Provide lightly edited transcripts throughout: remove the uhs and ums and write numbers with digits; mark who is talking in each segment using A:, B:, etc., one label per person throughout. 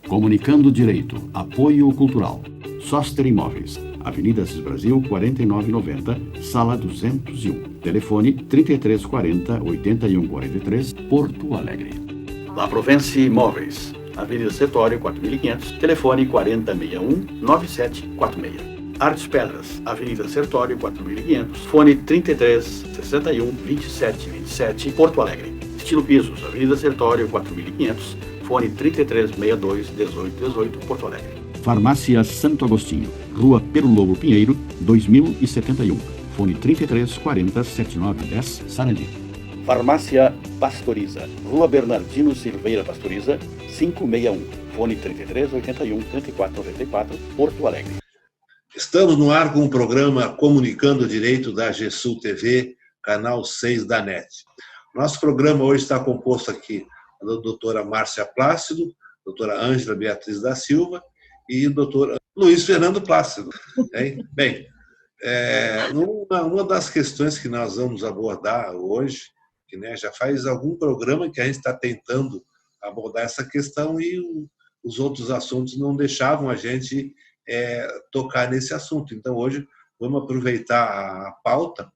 A: Comunicando Direito, Apoio Cultural. Soster Imóveis, Avenida Assis Brasil, 4990, Sala 201. Telefone 3340-8143, Porto Alegre. La Provence Imóveis, Avenida Sertório, 4500, telefone 4061-9746. Artes Pedras, Avenida Sertório, 4500, fone 3361-2727, Porto Alegre. Estilo Pisos, Avenida Sertório, 4500, fone 3362-1818, Porto Alegre. Farmácia Santo Agostinho, Rua Perlobo Pinheiro, 2071, fone 3340-7910, Sarandi. Farmácia Pastoriza, Rua Bernardino Silveira Pastoriza, 561, fone 3381-3494, Porto Alegre.
B: Estamos no ar com o programa Comunicando o Direito da GESUL TV, canal 6 da NET. Nosso programa hoje está composto aqui da doutora Márcia Plácido, doutora Ângela Beatriz da Silva e o doutor Luiz Fernando Plácido. Bem, uma das questões que nós vamos abordar hoje, que já faz algum programa que a gente está tentando abordar essa questão e os outros assuntos não deixavam a gente tocar nesse assunto. Então, hoje, vamos aproveitar a pauta,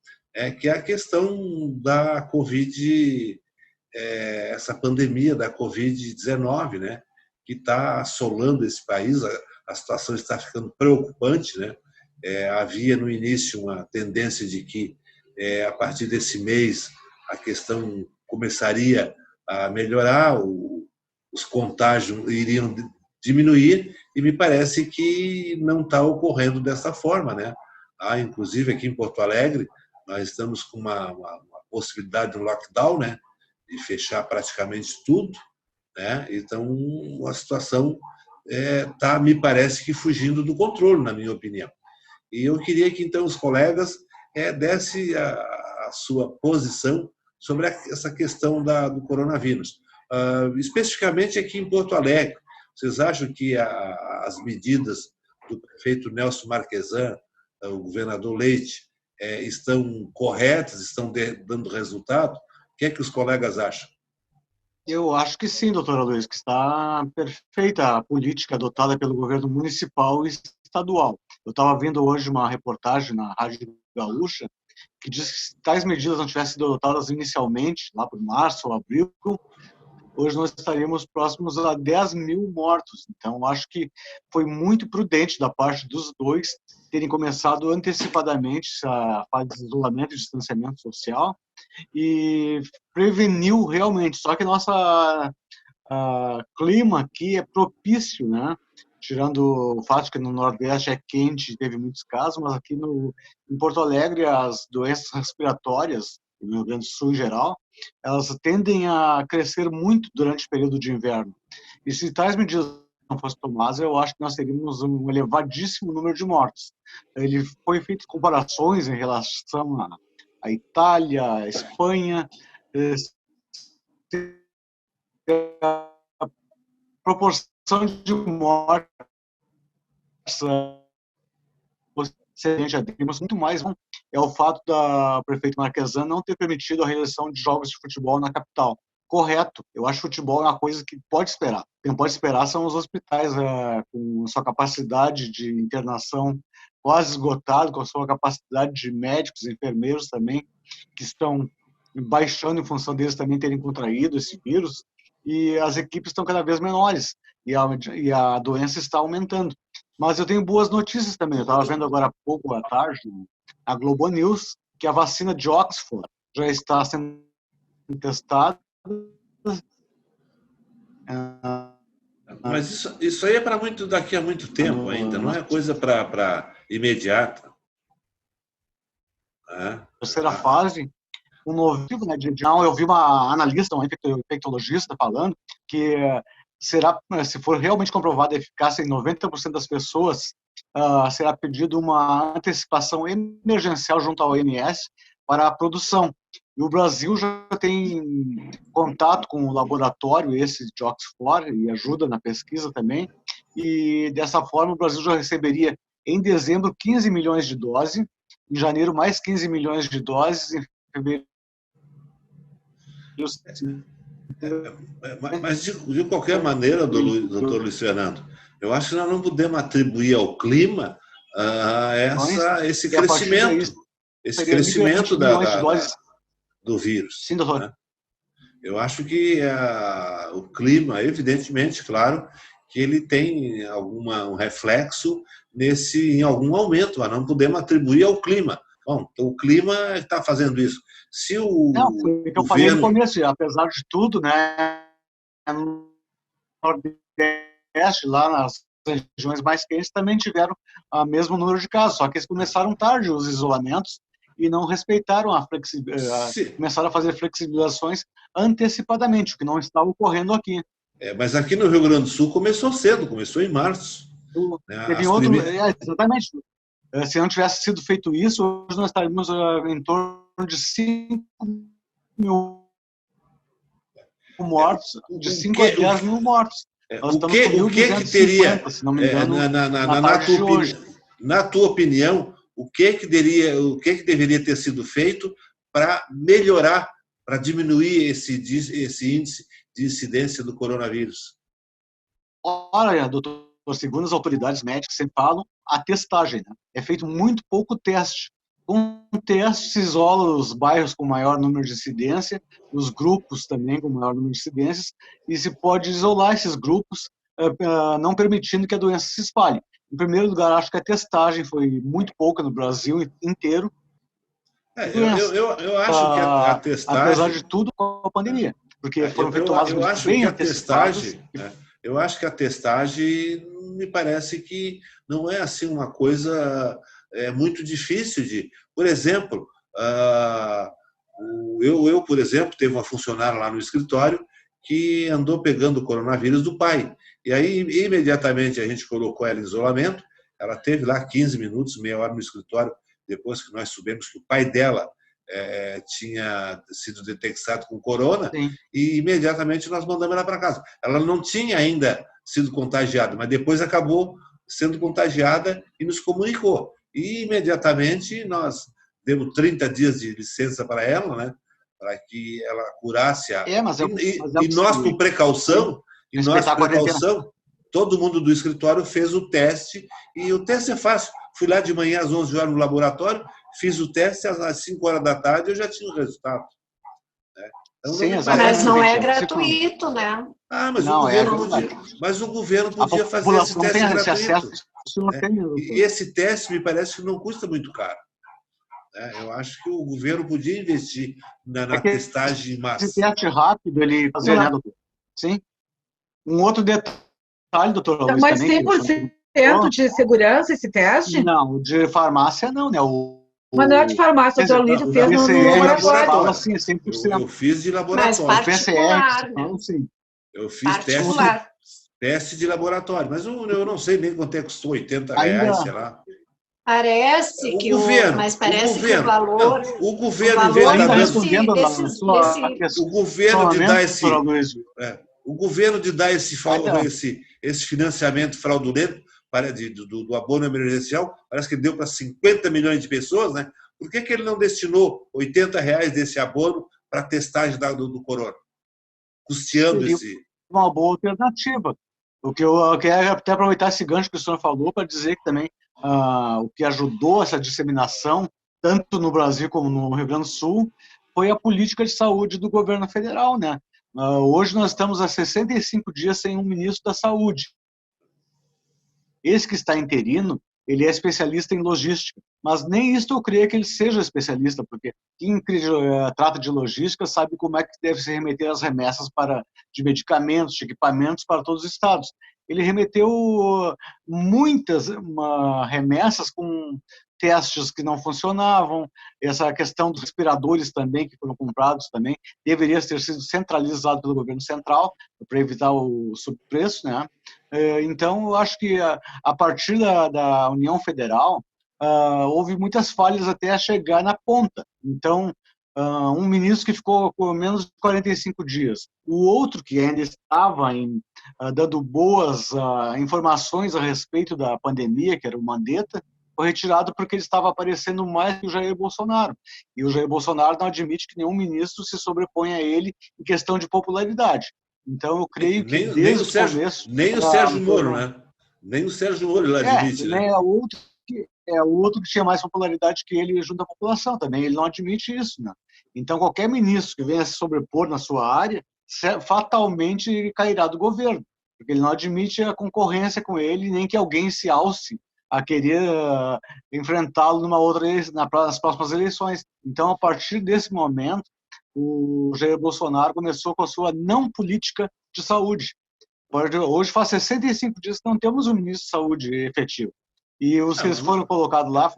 B: que é a questão da Covid, essa pandemia da Covid-19, né, que está assolando esse país. A situação está ficando preocupante, né? Havia, no início, uma tendência de que, a partir desse mês, a questão começaria a melhorar, os contágios iriam diminuir, e me parece que não está ocorrendo dessa forma, né? Inclusive, aqui em Porto Alegre, nós estamos com uma possibilidade de um lockdown, né? De fechar praticamente tudo, né? Então, a situação está, me parece que, fugindo do controle, na minha opinião. E eu queria que, então, os colegas dessem a sua posição sobre essa questão do coronavírus. Especificamente aqui em Porto Alegre, vocês acham que as medidas do prefeito Nelson Marquesan, o governador Leite, estão corretas, estão dando resultado? O que é que os colegas acham?
C: Eu acho que sim, doutora Luiz, que está perfeita a política adotada pelo governo municipal e estadual. Eu estava vendo hoje uma reportagem na Rádio Gaúcha que diz que se tais medidas não tivessem sido adotadas inicialmente, lá por março ou abril, hoje nós estaríamos próximos a 10 mil mortos. Então, acho que foi muito prudente da parte dos dois terem começado antecipadamente a fase de isolamento e distanciamento social e preveniu realmente. Só que nossa clima aqui é propício, né? Tirando o fato de que no Nordeste é quente, teve muitos casos, mas aqui em Porto Alegre as doenças respiratórias, no Rio Grande do Sul em geral, elas tendem a crescer muito durante o período de inverno. E se tais medidas não fossem tomadas, eu acho que nós teríamos um elevadíssimo número de mortos. Ele foi feito comparações em relação à Itália, à Espanha, a proporção de mortes já temos muito mais. É o fato da prefeita Marquesan não ter permitido a realização de jogos de futebol na capital. Correto. Eu acho que futebol é uma coisa que pode esperar. Quem pode esperar são os hospitais, com sua capacidade de internação quase esgotada, com sua capacidade de médicos e enfermeiros também, que estão baixando em função deles também terem contraído esse vírus, e as equipes estão cada vez menores, e a doença está aumentando. Mas eu tenho boas notícias também. Eu estava vendo agora há pouco à tarde a Globo News que a vacina de Oxford já está sendo testada.
B: Mas isso aí é para daqui a muito tempo ainda, não é coisa para imediata.
C: Terceira fase, um novo tipo, né, eu vi uma analista, um infectologista falando que se for realmente comprovada a eficácia em 90% das pessoas, será pedido uma antecipação emergencial junto à OMS para a produção. E o Brasil já tem contato com o laboratório esse de Oxford e ajuda na pesquisa também, e dessa forma o Brasil já receberia em dezembro 15 milhões de doses, em janeiro mais 15 milhões de doses, em fevereiro
B: Mas de qualquer maneira, doutor Luiz Fernando, eu acho que nós não podemos atribuir ao clima esse crescimento do vírus.
C: Sim, doutor.
B: Né? Eu acho que o clima, evidentemente, claro, que ele tem um reflexo em algum aumento, mas não podemos atribuir ao clima. Bom, então o clima está fazendo isso. Se o
C: Não, foi o que eu falei no começo, apesar de tudo, né, no Nordeste, lá nas regiões mais quentes, também tiveram o mesmo número de casos, só que eles começaram tarde os isolamentos e não respeitaram começaram a fazer flexibilizações antecipadamente, o que não estava ocorrendo aqui.
B: Mas aqui no Rio Grande do Sul começou cedo, começou em março.
C: Teve exatamente. Se não tivesse sido feito isso, hoje nós estaríamos em torno de 5 mil mortos, de 5 a 10 mil mortos.
B: O que teria, se não me engano, na tua opinião, o que deveria ter sido feito para melhorar, para diminuir esse índice de incidência do coronavírus?
C: Olha, doutor, segundo as autoridades médicas sempre falam, a testagem. Né? É feito muito pouco teste. Com teste se isola os bairros com maior número de incidência, os grupos também com maior número de incidências, e se pode isolar esses grupos, não permitindo que a doença se espalhe. Em primeiro lugar, acho que a testagem foi muito pouca no Brasil inteiro.
B: Eu acho que a testagem...
C: Apesar de tudo, com a pandemia. Porque foram efetuados bem antecipados.
B: Eu acho que a testagem me parece que não é assim uma coisa muito difícil de... Por exemplo, por exemplo, teve uma funcionária lá no escritório que andou pegando o coronavírus do pai. E aí, imediatamente, a gente colocou ela em isolamento. Ela teve lá 15 minutos, meia hora no escritório, depois que nós soubemos que o pai dela tinha sido detectado com corona. Sim. E imediatamente nós mandamos ela para casa. Ela não tinha ainda sido contagiada, mas depois acabou sendo contagiada e nos comunicou. E imediatamente nós demos 30 dias de licença para ela, né, para que ela curasse nós, por precaução, todo mundo do escritório fez o teste, e o teste é fácil. Fui lá de manhã às 11 horas no laboratório, fiz o teste, às 5 horas da tarde eu já tinha o resultado. Né? Então,
D: sim, mas não é gratuito, né?
B: Mas o governo podia fazer esse teste gratuito. E esse teste me parece que não custa muito caro. Eu acho que o governo podia investir na testagem em massa.
C: Esse teste rápido, ele fazia, né, doutor? Sim. Um outro detalhe, doutor Luiz,
D: mas também... Mas 100% de segurança esse teste?
C: Não, de farmácia não, né?
D: Mas não é de farmácia, o doutor Luiz fez no laboratório.
C: Sim, 100%.
B: Eu fiz de laboratório.
D: Mas particular,
C: né? Sim.
B: Eu fiz teste de laboratório, mas eu não sei nem quanto é que custou, R$80, sei lá.
D: Parece que mas parece que o valor...
B: O governo, em vez de dar esse financiamento fraudulento do abono emergencial, parece que deu para 50 milhões de pessoas, né? Por que ele não destinou R$80 desse abono para a testagem do corona? Custeando
C: uma boa alternativa. O que eu quero até aproveitar esse gancho que o senhor falou para dizer que também o que ajudou essa disseminação, tanto no Brasil como no Rio Grande do Sul, foi a política de saúde do governo federal, né? Hoje nós estamos há 65 dias sem um ministro da saúde. Esse que está interino, ele é especialista em logística, mas nem isso eu creio que ele seja especialista, porque quem trata de logística sabe como é que deve se remeter as remessas de medicamentos, de equipamentos para todos os estados. Ele remeteu muitas remessas com testes que não funcionavam, essa questão dos respiradores também, que foram comprados também, deveria ter sido centralizado pelo governo central, para evitar o subpreço, né? Então, eu acho que a partir da União Federal, houve muitas falhas até chegar na ponta. Então, um ministro que ficou por menos de 45 dias, o outro que ainda estava dando boas informações a respeito da pandemia, que era o Mandetta, foi retirado porque ele estava aparecendo mais que o Jair Bolsonaro. E o Jair Bolsonaro não admite que nenhum ministro se sobreponha a ele em questão de popularidade. Então, eu creio que desde o começo...
B: Nem o Sérgio Moro, né? Nem o Sérgio Moro ele admite, né?
C: É o outro que tinha mais popularidade que ele junto à população também. Ele não admite isso, né? Então, qualquer ministro que venha se sobrepor na sua área, fatalmente ele cairá do governo, porque ele não admite a concorrência com ele, nem que alguém se alce a querer enfrentá-lo nas próximas eleições. Então, a partir desse momento, o Jair Bolsonaro começou com a sua não política de saúde. Hoje faz 65 dias que não temos um ministro de saúde efetivo. E os que eles foram colocados lá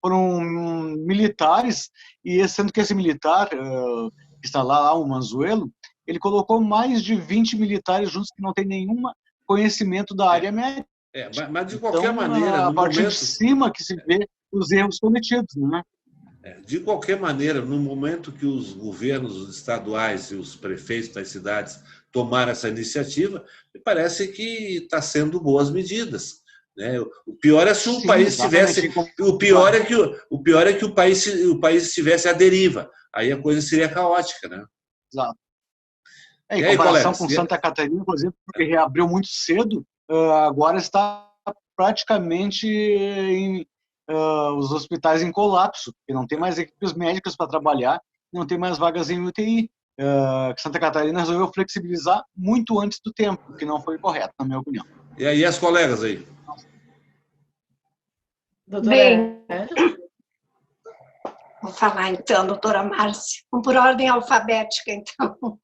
C: foram militares, e sendo que esse militar, que está lá, o Manzuelo, ele colocou mais de 20 militares juntos que não tem nenhum conhecimento da área médica.
B: Mas de qualquer maneira...
C: A partir de cima que se vê os erros cometidos, né?
B: De qualquer maneira, no momento que os governos estaduais e os prefeitos das cidades tomaram essa iniciativa, me parece que está sendo boas medidas, né? O pior é se o país tivesse... O pior é que o país estivesse à deriva. Aí a coisa seria caótica, né?
C: Exato. Em comparação com Santa Catarina, por exemplo, porque reabriu muito cedo, agora está praticamente os hospitais em colapso, porque não tem mais equipes médicas para trabalhar, não tem mais vagas em UTI. Santa Catarina resolveu flexibilizar muito antes do tempo, o que não foi correto, na minha opinião.
B: E aí, as colegas aí?
D: Bem, vou falar então, doutora Márcia. Vamos por ordem alfabética, então.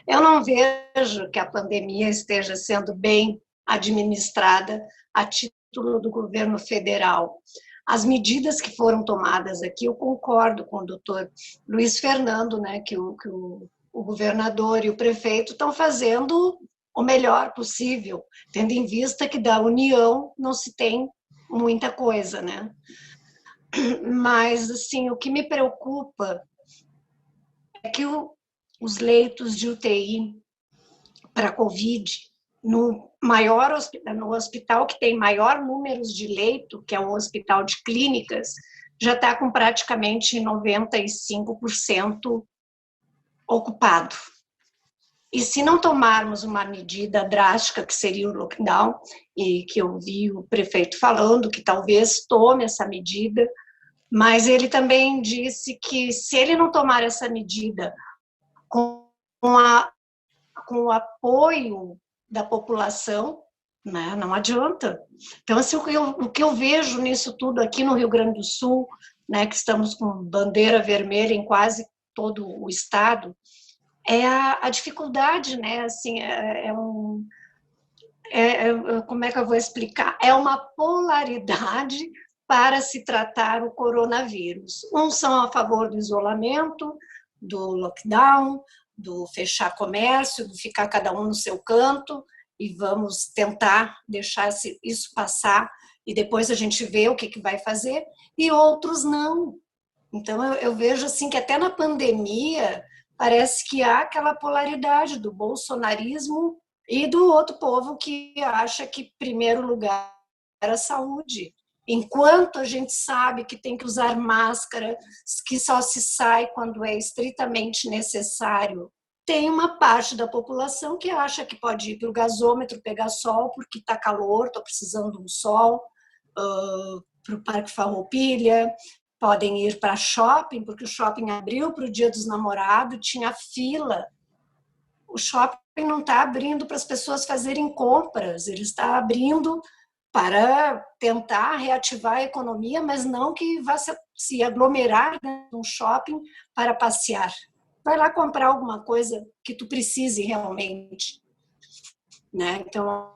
D: Eu não vejo que a pandemia esteja sendo bem administrada a título do governo federal. As medidas que foram tomadas aqui, eu concordo com o doutor Luiz Fernando, né, que o governador e o prefeito estão fazendo o melhor possível, tendo em vista que da União não se tem muita coisa, né? Mas, assim, o que me preocupa é que os leitos de UTI para Covid, no hospital que tem maior número de leito, que é um hospital de clínicas, já está com praticamente 95% ocupado. E se não tomarmos uma medida drástica, que seria o lockdown, e que eu vi o prefeito falando que talvez tome essa medida, mas ele também disse que se ele não tomar essa medida com o apoio da população, né, não adianta. Então, assim, o que eu vejo nisso tudo aqui no Rio Grande do Sul, né, que estamos com bandeira vermelha em quase todo o estado, é a dificuldade, né, assim, como é que eu vou explicar? É uma polaridade para se tratar o coronavírus. Uns são a favor do isolamento, do lockdown, do fechar comércio, do ficar cada um no seu canto, e vamos tentar deixar isso passar, e depois a gente vê o que vai fazer, e outros não. Então, eu vejo assim que até na pandemia parece que há aquela polaridade do bolsonarismo e do outro povo que acha que primeiro lugar é a saúde. Enquanto a gente sabe que tem que usar máscara, que só se sai quando é estritamente necessário, tem uma parte da população que acha que pode ir para o gasômetro pegar sol porque está calor, estou precisando de um sol, para o Parque Farroupilha, podem ir para shopping, porque o shopping abriu para o Dia dos Namorados, tinha fila. O shopping não está abrindo para as pessoas fazerem compras, ele está abrindo para tentar reativar a economia, mas não que vá se aglomerar dentro de um shopping para passear. Vai lá comprar alguma coisa que tu precise realmente, né? Então,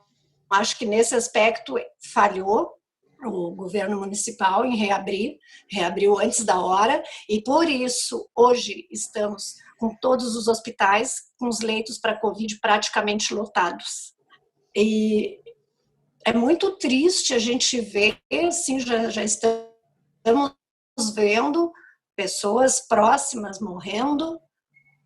D: acho que nesse aspecto falhou o governo municipal em reabriu antes da hora, e por isso hoje estamos com todos os hospitais com os leitos para Covid praticamente lotados. E é muito triste a gente ver, assim, já estamos vendo pessoas próximas morrendo,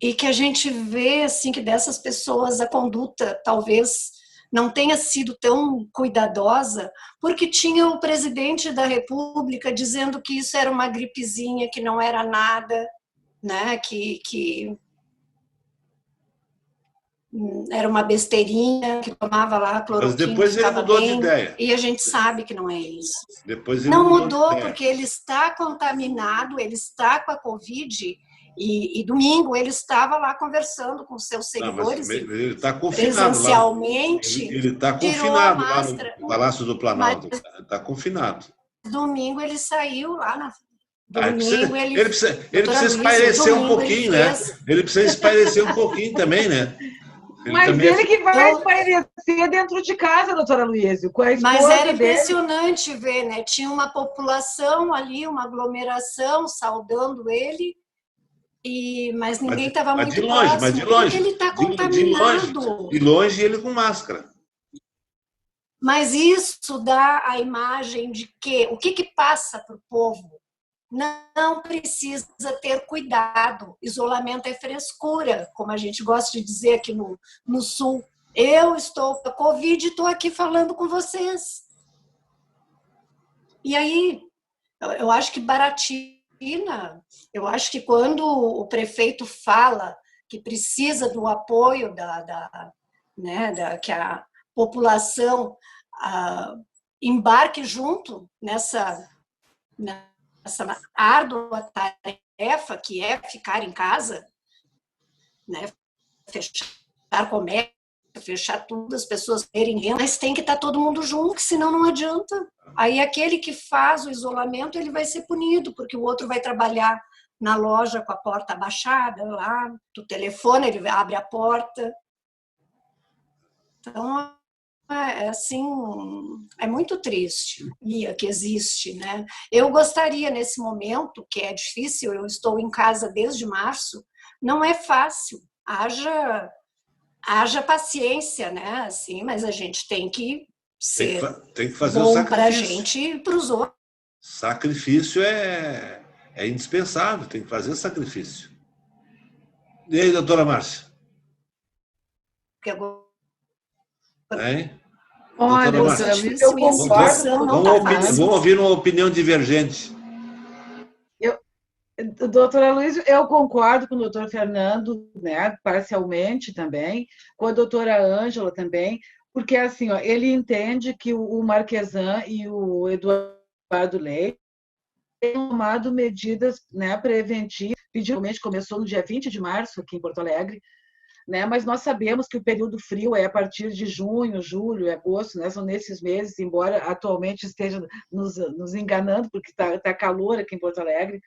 D: e que a gente vê, assim, que dessas pessoas a conduta talvez não tenha sido tão cuidadosa, porque tinha o presidente da República dizendo que isso era uma gripezinha, que não era nada, né? que era uma besteirinha, que tomava lá
B: Mas
D: cloroquina e
B: depois ele
D: ficava
B: mudou de
D: bem,
B: ideia.
D: e a gente sabe que não é isso.
B: Depois ele
D: Não
B: mudou de
D: mudou,
B: ideia.
D: porque ele está contaminado, ele está com a Covid, e domingo ele estava lá conversando com seus
B: Não, mas
D: seguidores e
B: ele está confinado lá.
D: presencialmente
B: Ele está
D: tirou a
B: confinado lá
D: máscara.
B: no Palácio do
D: Mas
B: Planalto. Está confinado.
D: domingo ele saiu lá na...
B: Domingo ele precisa
D: Luísa,
B: espairecer um
D: domingo
B: pouquinho, né? Ele precisa espairecer um pouquinho também, né?
E: Mas
B: também
E: ele que vai espairecer dentro de casa, doutora Luísa, com a esposa
D: Mas era
E: dele.
D: impressionante ver, né? Tinha uma população ali, uma aglomeração saudando ele, mas ninguém estava muito
B: de longe,
D: próximo,
B: mas de longe.
D: porque ele está contaminado.
B: De longe ele com máscara.
D: Mas isso dá a imagem de que o que passa para o povo? Não precisa ter cuidado. Isolamento é frescura, como a gente gosta de dizer aqui no Sul. Eu estou com a Covid e estou aqui falando com vocês. E aí, eu acho que baratina, eu acho que quando o prefeito fala que precisa do apoio que a população embarque junto nessa árdua tarefa que é ficar em casa, né? Fechar comércio, fechar tudo, as pessoas terem renda, mas tem que estar todo mundo junto, senão não adianta. Aí aquele que faz o isolamento, ele vai ser punido, porque o outro vai trabalhar na loja com a porta abaixada, lá, do telefone, ele abre a porta. Então, assim, é muito triste que existe, né? Eu gostaria, nesse momento, que é difícil, eu estou em casa desde março, não é fácil, haja paciência, né? Assim, mas a gente tem que ser
B: tem que fazer
D: bom para a gente e para os outros.
B: Sacrifício é indispensável, tem que fazer sacrifício. E aí, doutora Márcia? Hein?
E: Olha, doutora Luísa, eu concordo.
B: Vamos ouvir uma opinião divergente.
E: Doutora Luísa, eu concordo com o doutor Fernando, né, parcialmente também, com a doutora Ângela também, porque assim, ó, ele entende que o Marquesan e o Eduardo Leite têm tomado medidas, né, preventivas, principalmente começou no dia 20 de março aqui em Porto Alegre, né, mas nós sabemos que o período frio é a partir de junho, julho, agosto, né, são nesses meses, embora atualmente esteja nos enganando, porque está calor aqui em Porto Alegre.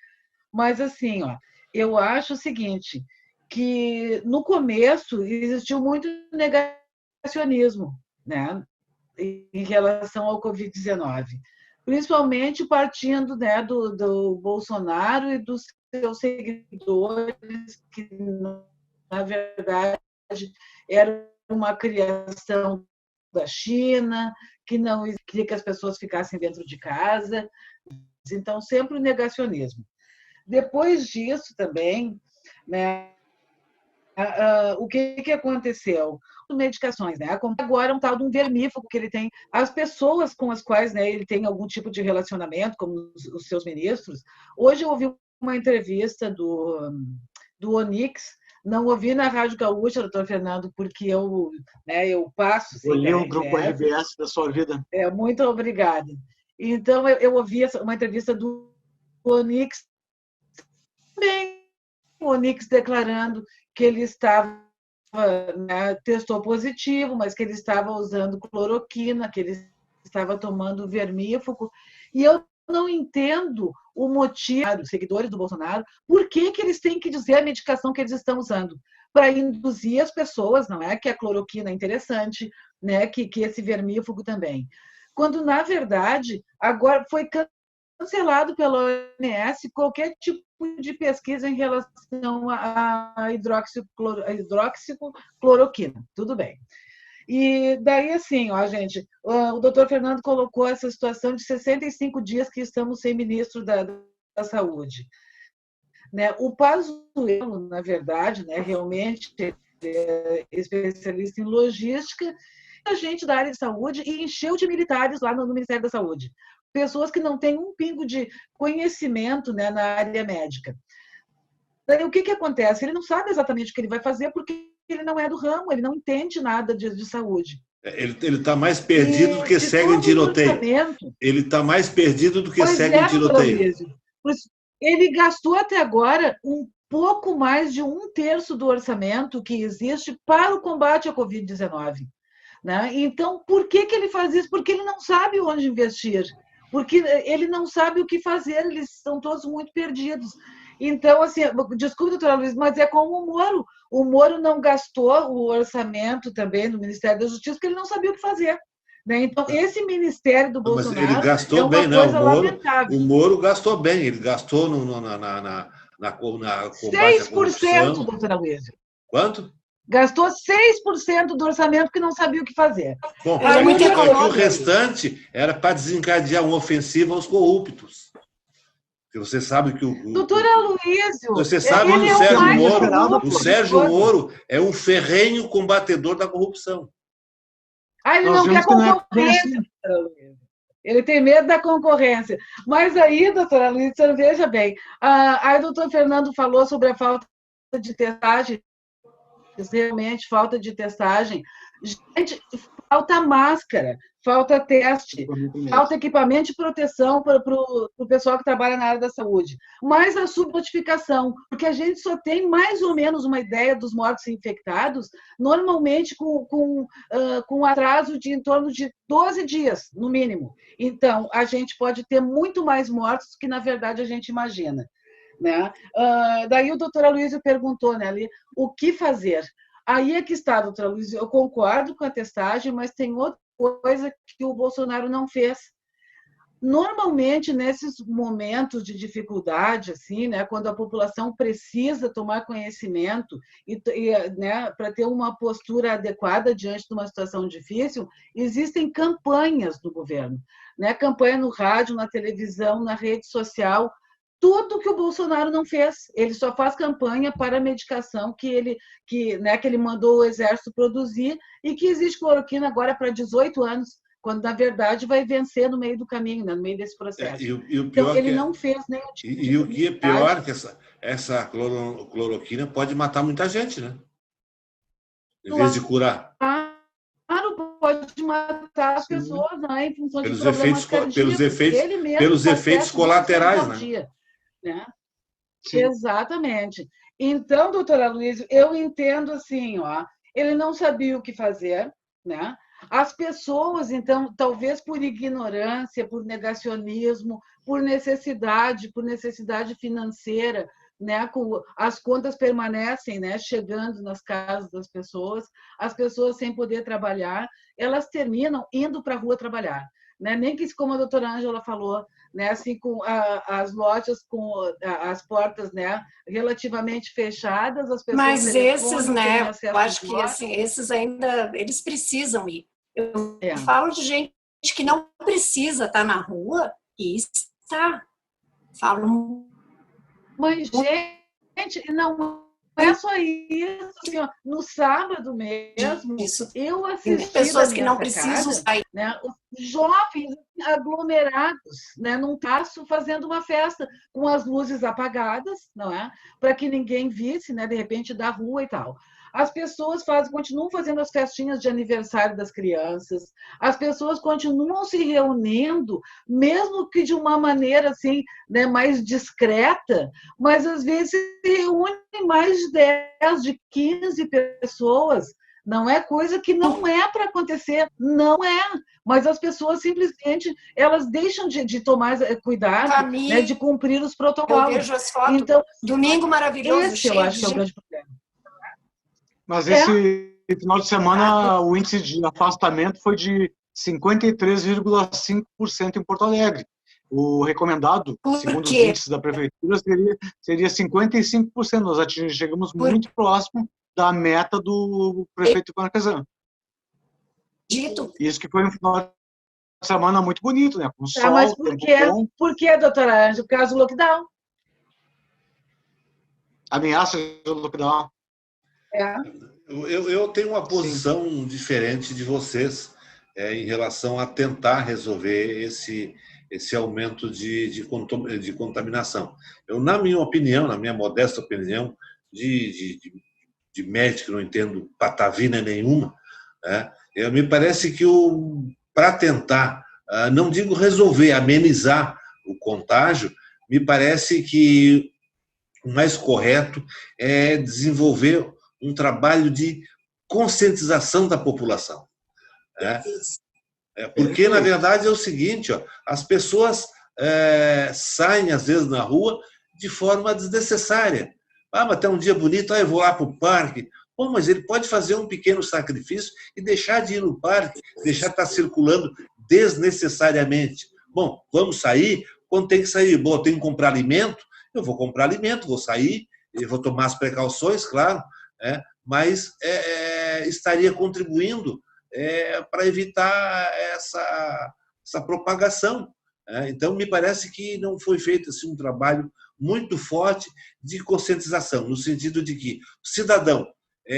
E: Mas, assim, ó, eu acho o seguinte, que no começo existiu muito negacionismo, né, em relação ao Covid-19, principalmente partindo, né, do Bolsonaro e dos seus seguidores, que, na verdade, era uma criação da China, que não queria que as pessoas ficassem dentro de casa. Então, sempre o negacionismo. Depois disso também, né, o que aconteceu? Medicações, né? Agora um tal de um vermífugo que ele tem. As pessoas com as quais, né, ele tem algum tipo de relacionamento, como os seus ministros. Hoje eu ouvi uma entrevista do Onix, não ouvi na Rádio Gaúcha, doutor Fernando, porque eu passo...
C: Eu li o Grupo RBS da sua vida.
E: Muito obrigada. Então, eu ouvi uma entrevista do Onix, também o Onix declarando que ele estava, né, testou positivo, mas que ele estava usando cloroquina, que ele estava tomando vermífugo, e eu não entendo o motivo dos seguidores do Bolsonaro, por que eles têm que dizer a medicação que eles estão usando, para induzir as pessoas, não é, que a cloroquina é interessante, né, que esse vermífugo também. Quando, na verdade, agora foi cancelado pela OMS qualquer tipo de pesquisa em relação à hidroxicloroquina. Tudo bem. E daí, assim, ó, gente, o doutor Fernando colocou essa situação de 65 dias que estamos sem ministro da Saúde. Né? O Pazuello, na verdade, né, realmente é especialista em logística, gente da área de saúde e encheu de militares lá no Ministério da Saúde. Pessoas que não têm um pingo de conhecimento, né, na área médica. Daí, o que acontece? Ele não sabe exatamente o que ele vai fazer porque ele não é do ramo, ele não entende nada de saúde.
B: Ele está mais perdido do que segue em tiroteio. Ele está mais perdido do que segue em tiroteio.
E: Ele gastou até agora um pouco mais de 1/3 do orçamento que existe para o combate à Covid-19. Né? Então, por que ele faz isso? Porque ele não sabe onde investir. Porque ele não sabe o que fazer, eles estão todos muito perdidos. Então, assim, desculpe, doutora Luiz, mas é como o Moro. O Moro não gastou o orçamento também do Ministério da Justiça porque ele não sabia o que fazer. Né? Então, esse ministério do Bolsonaro
B: mas ele gastou
E: é uma
B: bem,
E: coisa
B: não.
E: lamentável.
B: O Moro gastou bem, ele gastou na combate à
E: 6%, doutora Luiz.
B: Quanto?
E: Gastou 6% do orçamento que não sabia o que fazer.
B: Bom, o restante era para desencadear uma ofensiva aos corruptos. Porque você sabe que
E: doutora Aloísio,
B: você sabe que o Sérgio Moro é um ferrenho combatedor da corrupção.
E: Ele não quer concorrência, doutora Luísa. Ele tem medo da concorrência. Mas aí, doutora Luísa, veja bem, aí o doutor Fernando falou sobre a falta de testagem, realmente falta de testagem. Gente, falta máscara, falta teste, falta equipamento de proteção para o pessoal que trabalha na área da saúde. Mais a subnotificação, porque a gente só tem mais ou menos uma ideia dos mortos infectados, normalmente com atraso de em torno de 12 dias, no mínimo. Então, a gente pode ter muito mais mortos que, na verdade, a gente imagina. Né? Daí o doutor Aloísio perguntou, né, ali, o que fazer? Aí é que está, doutora Luiz, eu concordo com a testagem, mas tem outra coisa que o Bolsonaro não fez. Normalmente, nesses momentos de dificuldade, assim, né, quando a população precisa tomar conhecimento né, para ter uma postura adequada diante de uma situação difícil, existem campanhas do governo, né, campanha no rádio, na televisão, na rede social. Tudo que o Bolsonaro não fez. Ele só faz campanha para a medicação que ele mandou o Exército produzir e que existe cloroquina agora para 18 anos, quando, na verdade, vai vencer no meio do caminho, né, no meio desse processo. Então, ele não fez nenhum tipo de...
B: E o que é pior é que essa cloroquina pode matar muita gente, né? Em vez de curar.
E: Claro, pode matar as pessoas, né, em função de
B: pelos efeitos colaterais,
E: né? Exatamente. Então, doutora Luiz, eu entendo assim, ele não sabia o que fazer, né? As pessoas, então, talvez por ignorância, por negacionismo, por necessidade financeira, né? As contas permanecem, né, chegando nas casas das pessoas, as pessoas sem poder trabalhar, elas terminam indo para a rua trabalhar. Né? Nem que, como a doutora Ângela falou, né, assim, com as lojas com as portas, né, relativamente fechadas, as pessoas...
D: Mas esses, né, eu acho que assim, esses ainda, eles precisam ir. Eu falo de gente que não precisa estar na rua e está. Falo...
E: Mas, gente, não é só isso. Assim, no sábado mesmo, eu assisti
D: pessoas que não precisam sair,
E: né, os jovens aglomerados, né, num passo fazendo uma festa com as luzes apagadas, não é? Para que ninguém visse, né, de repente da rua e tal. As pessoas continuam fazendo as festinhas de aniversário das crianças, as pessoas continuam se reunindo, mesmo que de uma maneira assim, né, mais discreta, mas às vezes se reúnem mais de 10, de 15 pessoas. Não é coisa que não é para acontecer, não é. Mas as pessoas simplesmente elas deixam de tomar cuidado, né, de cumprir os protocolos.
D: Eu vejo as fotos.
E: Então,
D: domingo maravilhoso.
E: Esse eu acho que é o grande problema.
C: Mas esse final de semana o índice de afastamento foi de 53,5% em Porto Alegre. O recomendado, segundo os índices da prefeitura, seria 55%. Nós chegamos muito próximo da meta do prefeito Marquesan. Isso que foi um final de semana muito bonito, né? Com sol,
E: mas por quê, doutora Ângela? Por causa do lockdown.
C: Ameaça do lockdown.
B: Eu tenho uma posição diferente de vocês em relação a tentar resolver esse aumento de contaminação. Na minha opinião, na minha modesta opinião, de médico, que não entendo patavina nenhuma, né? Me parece que para tentar, não digo resolver, amenizar o contágio, me parece que o mais correto é desenvolver um trabalho de conscientização da população, né? Porque, na verdade, é o seguinte, as pessoas saem, às vezes, na rua de forma desnecessária. Mas está um dia bonito, eu vou lá para o parque. Bom, mas ele pode fazer um pequeno sacrifício e deixar de ir no parque, deixar de estar circulando desnecessariamente. Bom, vamos sair? Quando tem que sair? Bom, eu tenho que comprar alimento? Eu vou comprar alimento, vou sair, vou tomar as precauções, claro, mas estaria contribuindo para evitar essa propagação. Então, me parece que não foi feito assim, um trabalho muito forte de conscientização, no sentido de que o cidadão,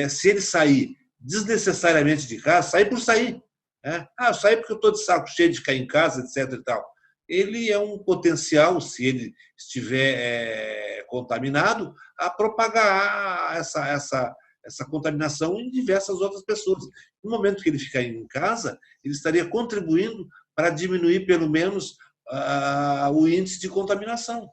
B: se ele sair desnecessariamente de casa, sair por sair. Eu saí porque eu estou de saco cheio de ficar em casa, etc. E tal. Ele é um potencial, se ele estiver contaminado, a propagar essa contaminação em diversas outras pessoas. No momento que ele ficar em casa, ele estaria contribuindo para diminuir, pelo menos, o índice de contaminação.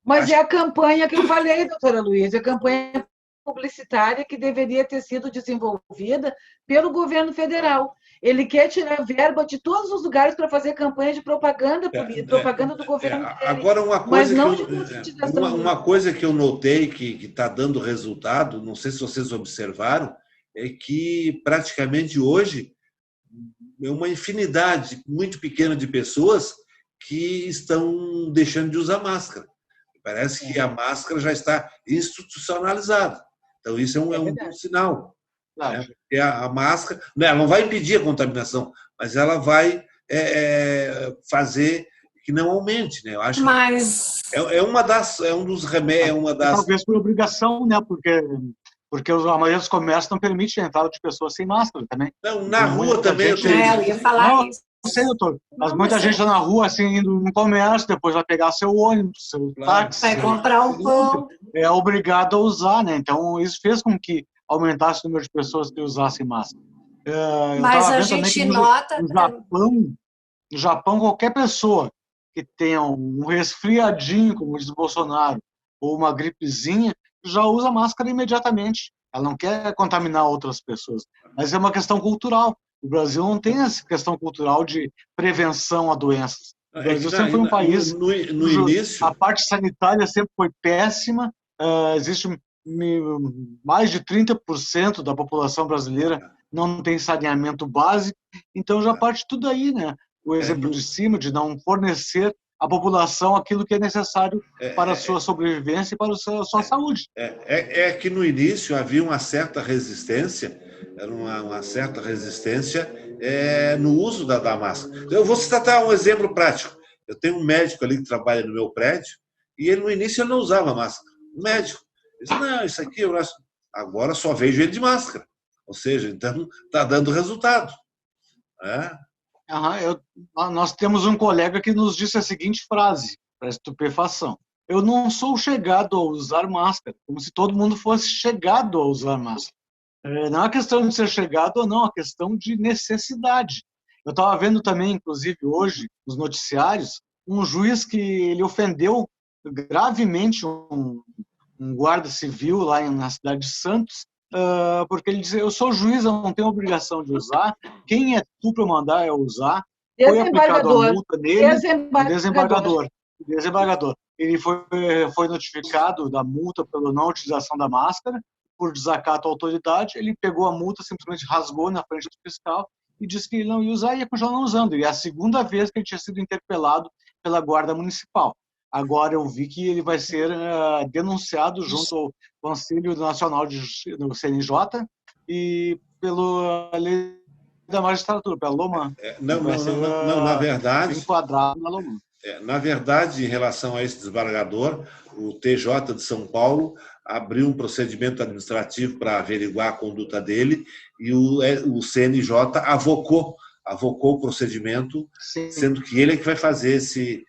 E: Mas é a campanha que eu falei, doutora Luísa, a campanha publicitária que deveria ter sido desenvolvida pelo governo federal. Ele quer tirar verba de todos os lugares para fazer campanha de propaganda do governo dele.
B: Agora, uma coisa que eu notei que está dando resultado, não sei se vocês observaram, é que praticamente hoje é uma infinidade muito pequena de pessoas que estão deixando de usar máscara. Parece que a máscara já está institucionalizada. Então, isso é um bom sinal. Claro. A máscara ela não vai impedir a contaminação, mas ela vai fazer que não aumente. Né? Eu acho que é um dos remédios.
C: Talvez por obrigação, né? Porque a maioria dos comércios não permite a entrada de pessoas sem máscara também.
B: Não, na rua também.
D: Eu ia falar isso.
C: Não sei, doutor. Mas muita gente está na rua, assim, indo no comércio, depois vai pegar seu ônibus, seu táxi.
D: Vai comprar um pão.
C: É obrigado a usar, né? Então, isso fez com que aumentasse o número de pessoas que usassem máscara.
D: Mas a gente nota...
C: No Japão, qualquer pessoa que tenha um resfriadinho, como diz o Bolsonaro, ou uma gripezinha, já usa máscara imediatamente. Ela não quer contaminar outras pessoas. Mas é uma questão cultural. O Brasil não tem essa questão cultural de prevenção a doenças. O Brasil sempre foi um país...
B: No início...
C: A parte sanitária sempre foi péssima. Existe mais de 30% da população brasileira não tem saneamento básico. Então já parte tudo aí, né? O exemplo de cima, de não fornecer à população aquilo que é necessário para a sua sobrevivência e para a sua saúde.
B: É que no início havia uma certa resistência, no uso da máscara. Eu vou citar um exemplo prático. Eu tenho um médico ali que trabalha no meu prédio e ele no início ele não usava máscara. O médico disse, não, isso aqui agora só vejo ele de máscara. Ou seja, então está dando resultado.
C: Nós temos um colega que nos disse a seguinte frase, para estupefação. Eu não sou chegado a usar máscara, como se todo mundo fosse chegado a usar máscara. Não é questão de ser chegado ou não, é questão de necessidade. Eu estava vendo também, inclusive hoje, nos noticiários, um juiz que ele ofendeu gravemente um guarda civil lá na cidade de Santos, porque ele dizia, eu sou juiz, eu não tenho obrigação de usar, quem é tu para mandar eu usar? Foi aplicado a multa nele, desembargador. Ele foi notificado da multa pela não utilização da máscara, por desacato à autoridade, ele pegou a multa, simplesmente rasgou na frente do fiscal e disse que ele não ia usar e ia continuar não usando. E é a segunda vez que ele tinha sido interpelado pela Guarda Municipal. Agora eu vi que ele vai ser denunciado junto ao Conselho Nacional de Justiça, do CNJ, e pela lei da magistratura, pela LOMAN.
B: Não, na verdade...
C: Enquadrado na LOMAN.
B: Na verdade, em relação a esse desembargador, o TJ de São Paulo abriu um procedimento administrativo para averiguar a conduta dele e o CNJ avocou o procedimento,
C: Sim.
B: sendo que ele é que vai fazer esse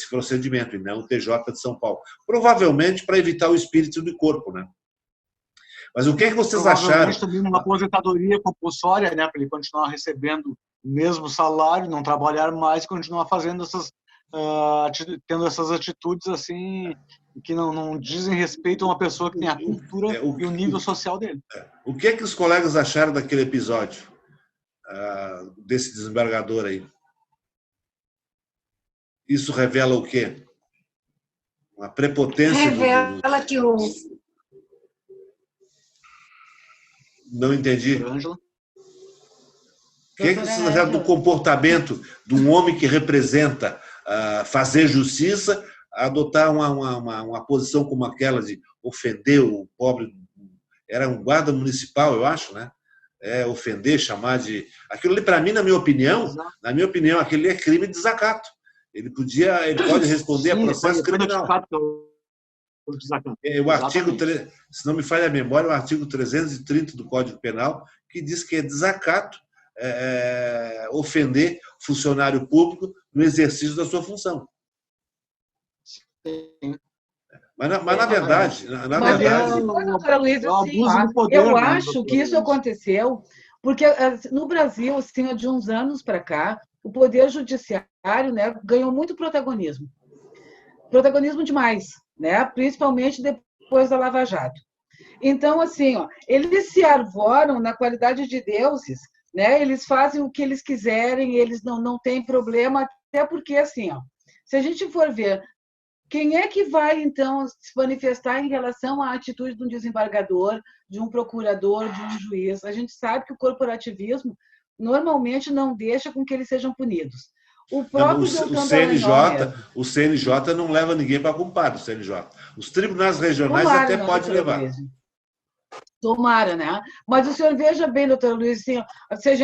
B: procedimento, e não o TJ de São Paulo. Provavelmente para evitar o espírito do corpo, né? Mas o que vocês acharam?
C: Provavelmente também uma aposentadoria compulsória, né, para ele continuar recebendo o mesmo salário, não trabalhar mais e continuar fazendo tendo essas atitudes assim que não dizem respeito a uma pessoa que tem a cultura e o nível social dele.
B: O que os colegas acharam daquele episódio, desse desembargador aí? Isso revela o quê? Uma prepotência
D: revela que o...
B: Não entendi.
C: Ângela?
B: O que vocês acharam do comportamento de um homem que representa fazer justiça, adotar uma posição como aquela de ofender o pobre? Era um guarda municipal, eu acho, né? Ofender, chamar de... Aquilo ali, para mim, na minha opinião, aquele é crime de desacato. Ele pode responder a processo criminal. O artigo, se não me falha a memória, o artigo 330 do Código Penal, que diz que é desacato ofender funcionário público no exercício da sua função.
C: Sim.
B: Mas na verdade...
E: doutora Luísa, eu acho que isso aconteceu porque no Brasil, assim, de uns anos para cá, o Poder Judiciário, né, ganhou muito protagonismo. Protagonismo demais, né? Principalmente depois da Lava Jato. Então, assim, eles se arvoram na qualidade de deuses, né? Eles fazem o que eles quiserem, eles não têm problema, até porque, assim, se a gente for ver quem é que vai, então, se manifestar em relação à atitude de um desembargador, de um procurador, de um juiz, a gente sabe que o corporativismo normalmente não deixa com que eles sejam punidos.
B: O CNJ não leva ninguém para culpado, o CNJ. Os tribunais regionais até podem levar.
E: Tomara, né? Mas o senhor veja bem, doutor Luiz, assim, se a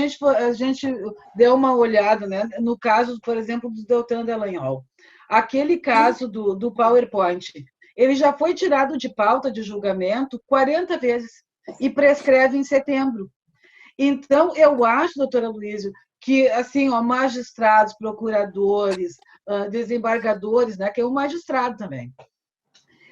E: gente der uma olhada, né, no caso, por exemplo, do Deltan Dallagnol, aquele caso do PowerPoint, ele já foi tirado de pauta de julgamento 40 vezes e prescreve em setembro. Então, eu acho, doutora Luísa, que assim, magistrados, procuradores, desembargadores, né, que é um magistrado também.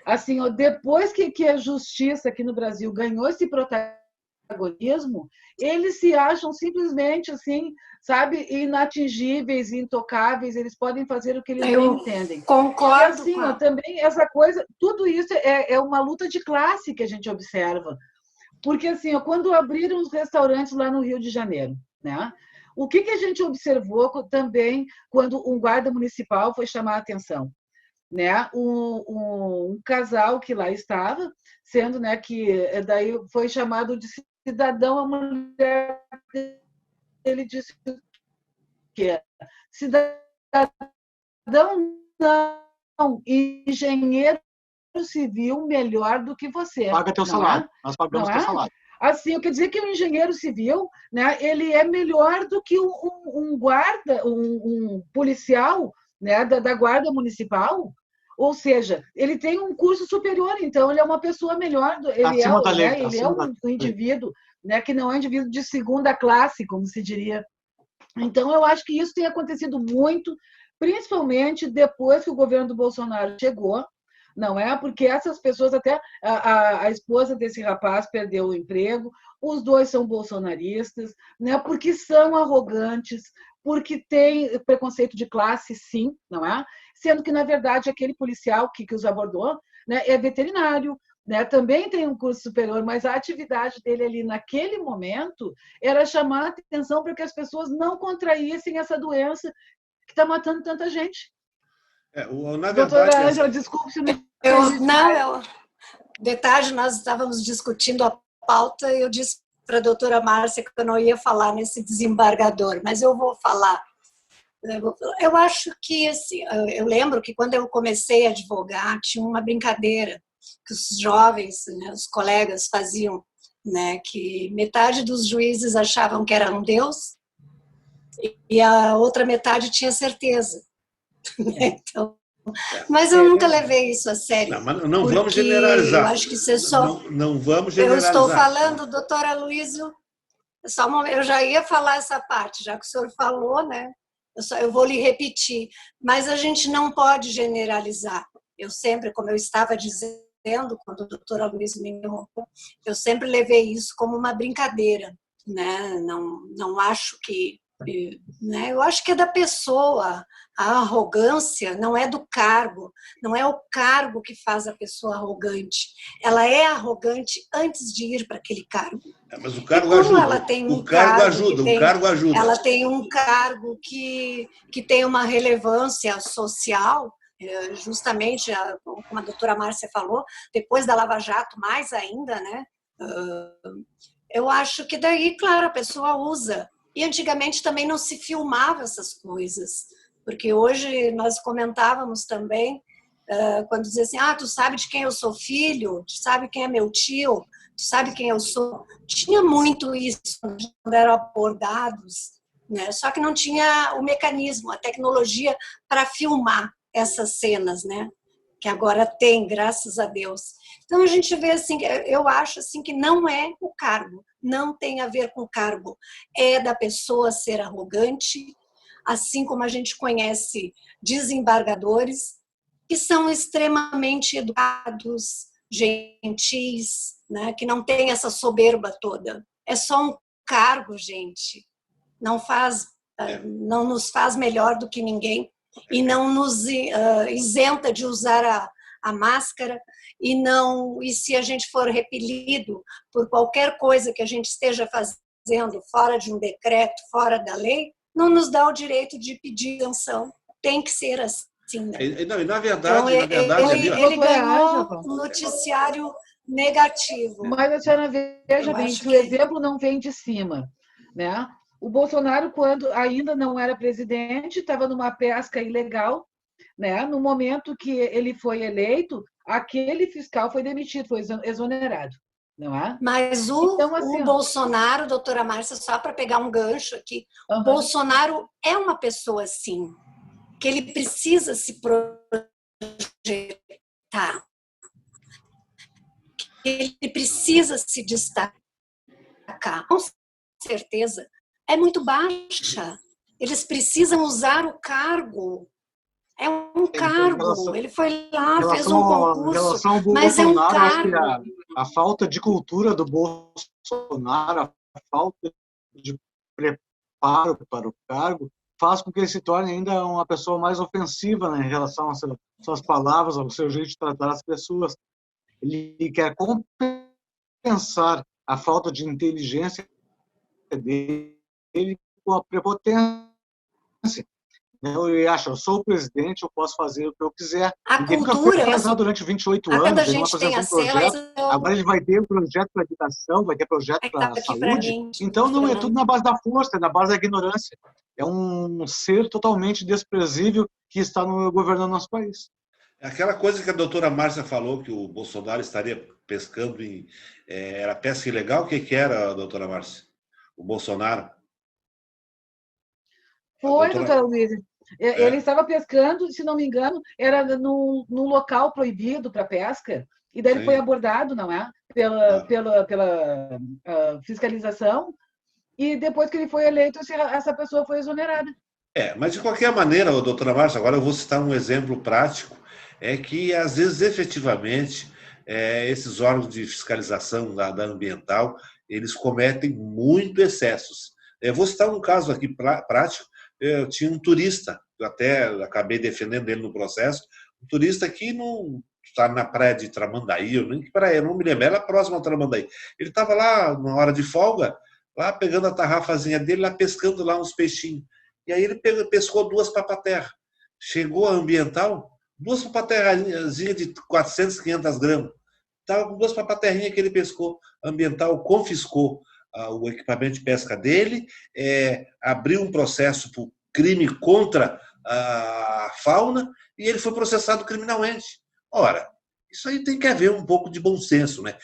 E: Assim, depois que a justiça aqui no Brasil ganhou esse protagonismo, eles se acham simplesmente assim, sabe, inatingíveis, intocáveis, eles podem fazer o que eles bem entendem.
D: Concordo.
E: E assim, também essa coisa, tudo isso é uma luta de classe que a gente observa. Porque assim, quando abriram os restaurantes lá no Rio de Janeiro, né? O que a gente observou também quando um guarda municipal foi chamar a atenção? Né? Um casal que lá estava, sendo, né, que daí foi chamado de cidadão, a mulher dele disse que cidadão não, engenheiro civil melhor do que você.
C: Paga teu salário, nós pagamos teu salário.
E: Assim, eu quero dizer que o engenheiro civil, né, ele é melhor do que um guarda, um policial, né, da guarda municipal. Ou seja, ele tem um curso superior, então ele é uma pessoa melhor. Ele é um indivíduo, né, que não é um indivíduo de segunda classe, como se diria. Então, eu acho que isso tem acontecido muito, principalmente depois que o governo do Bolsonaro chegou, não é? Porque essas pessoas, até a esposa desse rapaz perdeu o emprego, os dois são bolsonaristas, né? Porque são arrogantes, porque tem preconceito de classe, sim, não é? Sendo que, na verdade, aquele policial que os abordou, né, é veterinário, né, também tem um curso superior, mas a atividade dele ali naquele momento era chamar a atenção para que as pessoas não contraíssem essa doença que está matando tanta gente.
B: Na
E: doutora Ângela, desculpe se não...
D: De tarde nós estávamos discutindo a pauta e eu disse para a doutora Márcia que eu não ia falar nesse desembargador, mas eu vou falar. Eu acho que, assim, eu lembro que quando eu comecei a advogar, tinha uma brincadeira que os jovens, né, os colegas faziam, né, que metade dos juízes achavam que era um deus e a outra metade tinha certeza. Então, Mas eu nunca levei isso a sério.
B: Não, mas não vamos generalizar.
D: Eu acho que você só...
B: Não vamos
D: Eu
B: generalizar.
D: estou falando, doutora Luísio, só um momento, eu já ia falar essa parte, já que o senhor falou, né? Eu vou lhe repetir, mas a gente não pode generalizar. Eu sempre, como eu estava dizendo, quando a doutora Luísio me interrompeu, eu sempre levei isso como uma brincadeira, né? Não acho que... Né? Eu acho que é da pessoa. A arrogância não é do cargo, não é o cargo que faz a pessoa arrogante. Ela é arrogante antes de ir para aquele cargo.
B: Mas o cargo
D: como
B: ajuda.
D: Ela tem um
B: o cargo ajuda.
D: Ela tem um cargo que tem uma relevância social, justamente, como a doutora Márcia falou, depois da Lava Jato, mais ainda, né? Eu acho que daí, claro, a pessoa usa. E antigamente também não se filmava essas coisas, porque hoje nós comentávamos também, quando dizia assim, tu sabe de quem eu sou filho, tu sabe quem é meu tio, tu sabe quem eu sou. Tinha muito isso quando eram abordados, né? Só que não tinha o mecanismo, a tecnologia para filmar essas cenas, né? Que agora tem, graças a Deus. Então a gente vê assim, eu acho assim que não é o cargo, não tem a ver com o cargo, é da pessoa ser arrogante, assim como a gente conhece desembargadores que são extremamente educados, gentis, né, que não tem essa soberba toda. É só um cargo, gente. Não nos faz melhor do que ninguém e não nos isenta de usar a máscara e se a gente for repelido por qualquer coisa que a gente esteja fazendo fora de um decreto, fora da lei, não nos dá o direito de pedir sanção. Tem que ser assim. Né?
B: Não, e na verdade,
D: então, ele ganhou
E: Ângela,
D: um noticiário negativo.
E: Mas a senhora veja bem, que o exemplo não vem de cima, né? O Bolsonaro, quando ainda não era presidente, estava numa pesca ilegal, né? No momento que ele foi eleito, aquele fiscal foi demitido, foi exonerado, não é?
D: Mas
E: então, assim,
D: o Bolsonaro, doutora Márcia, só para pegar um gancho aqui, o Bolsonaro é uma pessoa assim, que ele precisa se projetar, ele precisa se destacar, com certeza, é muito baixa. Eles precisam usar o cargo. É um cargo. Ele foi lá, fez um concurso,
C: em relação ao
D: mas é um
C: Bolsonaro,
D: cargo.
C: acho que a falta de cultura do Bolsonaro, a falta de preparo para o cargo, faz com que ele se torne ainda uma pessoa mais ofensiva, né, em relação às suas palavras, ao seu jeito de tratar as pessoas. Ele quer compensar a falta de inteligência dele com a prepotência. Ele acha, eu sou o presidente, eu posso fazer o que eu quiser.
D: A
C: Ele nunca
D: cultura,
C: foi apresentado durante 28 anos,
D: quando a
C: ele não
D: gente tem
C: apresentou um
D: acesso,
C: projeto. Agora ele vai ter projeto para educação, vai ter projeto para saúde. Então não é tudo na base da força, é na base da ignorância. É um ser totalmente desprezível que está governando nosso país.
B: Aquela coisa que a doutora Márcia falou, que o Bolsonaro estaria pescando era pesca ilegal, o que era, doutora Márcia? O Bolsonaro?
E: Foi, doutora Luísa. Ele estava pescando, se não me engano, era num local proibido para pesca, e daí ele foi abordado, não é? Pela fiscalização, e depois que ele foi eleito, essa pessoa foi exonerada.
B: Mas de qualquer maneira, doutora Márcia, agora eu vou citar um exemplo prático, é que, às vezes, efetivamente, esses órgãos de fiscalização da ambiental, eles cometem muito excessos. Eu vou citar um caso aqui prático. Eu tinha um turista, eu até acabei defendendo ele no processo, um turista que não está na praia de Tramandaí, eu nem que praia, eu não me lembro, era próximo a Tramandaí. Ele estava lá, na hora de folga, lá pegando a tarrafazinha dele, lá pescando lá uns peixinhos. E aí ele pescou 2 papaterras. Chegou a ambiental, 2 papaterrazinhas de 400, 500 gramas. Estava com 2 papaterrinhas que ele pescou. A ambiental confiscou o equipamento de pesca dele, abriu um processo por crime contra a fauna e ele foi processado criminalmente. Ora, isso aí tem que haver um pouco de bom senso, né?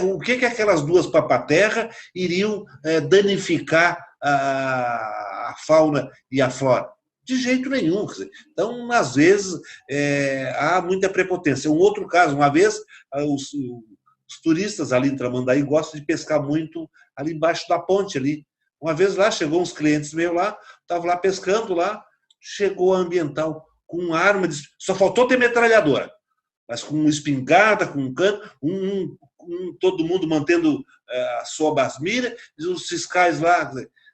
B: O que aquelas 2 papaterras iriam danificar a fauna e a flora? De jeito nenhum. Quer dizer, então, às vezes, há muita prepotência. Um outro caso, uma vez, os turistas ali em Tramandaí gostam de pescar muito ali embaixo da ponte ali. Uma vez lá, chegou uns clientes meus lá, estavam lá pescando lá, chegou a ambiental com uma arma, só faltou ter metralhadora, mas com espingarda, com cano, todo mundo mantendo a sua basmira, e os fiscais lá.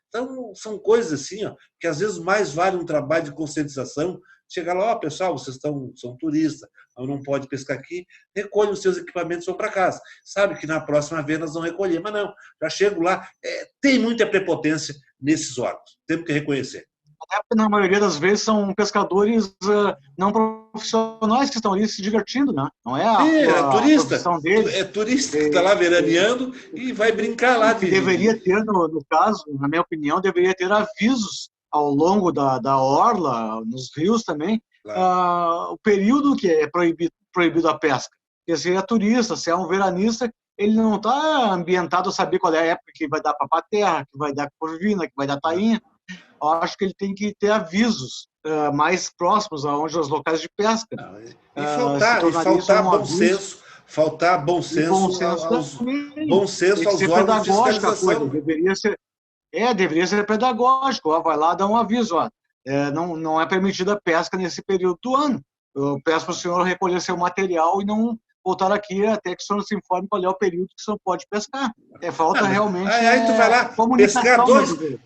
B: Então, são coisas assim, ó, que às vezes mais vale um trabalho de conscientização. Chegar lá, pessoal, vocês são turistas, não pode pescar aqui, recolhe os seus equipamentos e vão para casa. Sabe que na próxima vez nós vamos recolher, mas não, já chego lá, tem muita prepotência nesses órgãos, temos que reconhecer.
C: Até na maioria das vezes são pescadores não profissionais que estão ali se divertindo, né? Não é a
B: turista,
C: profissão deles.
B: É turista que está lá veraneando e vai brincar lá.
C: Deveria ter, no caso, na minha opinião, deveria ter avisos ao longo da orla, nos rios também, claro. O período que é proibido a pesca. Porque se é turista, se é um veranista, ele não está ambientado a saber qual é a época que vai dar papaterra, que vai dar corvina, que vai dar tainha. Eu acho que ele tem que ter avisos mais próximos aonde os locais de pesca.
B: Faltar bom senso aos órgãos de fiscalização.
C: Deveria ser pedagógico. Vai lá dar um aviso. Não é permitida a pesca nesse período do ano. Eu peço para o senhor recolher seu material e não voltar aqui até que o senhor se informe qual é o período que o senhor pode pescar. Falta realmente
B: aí tu vai lá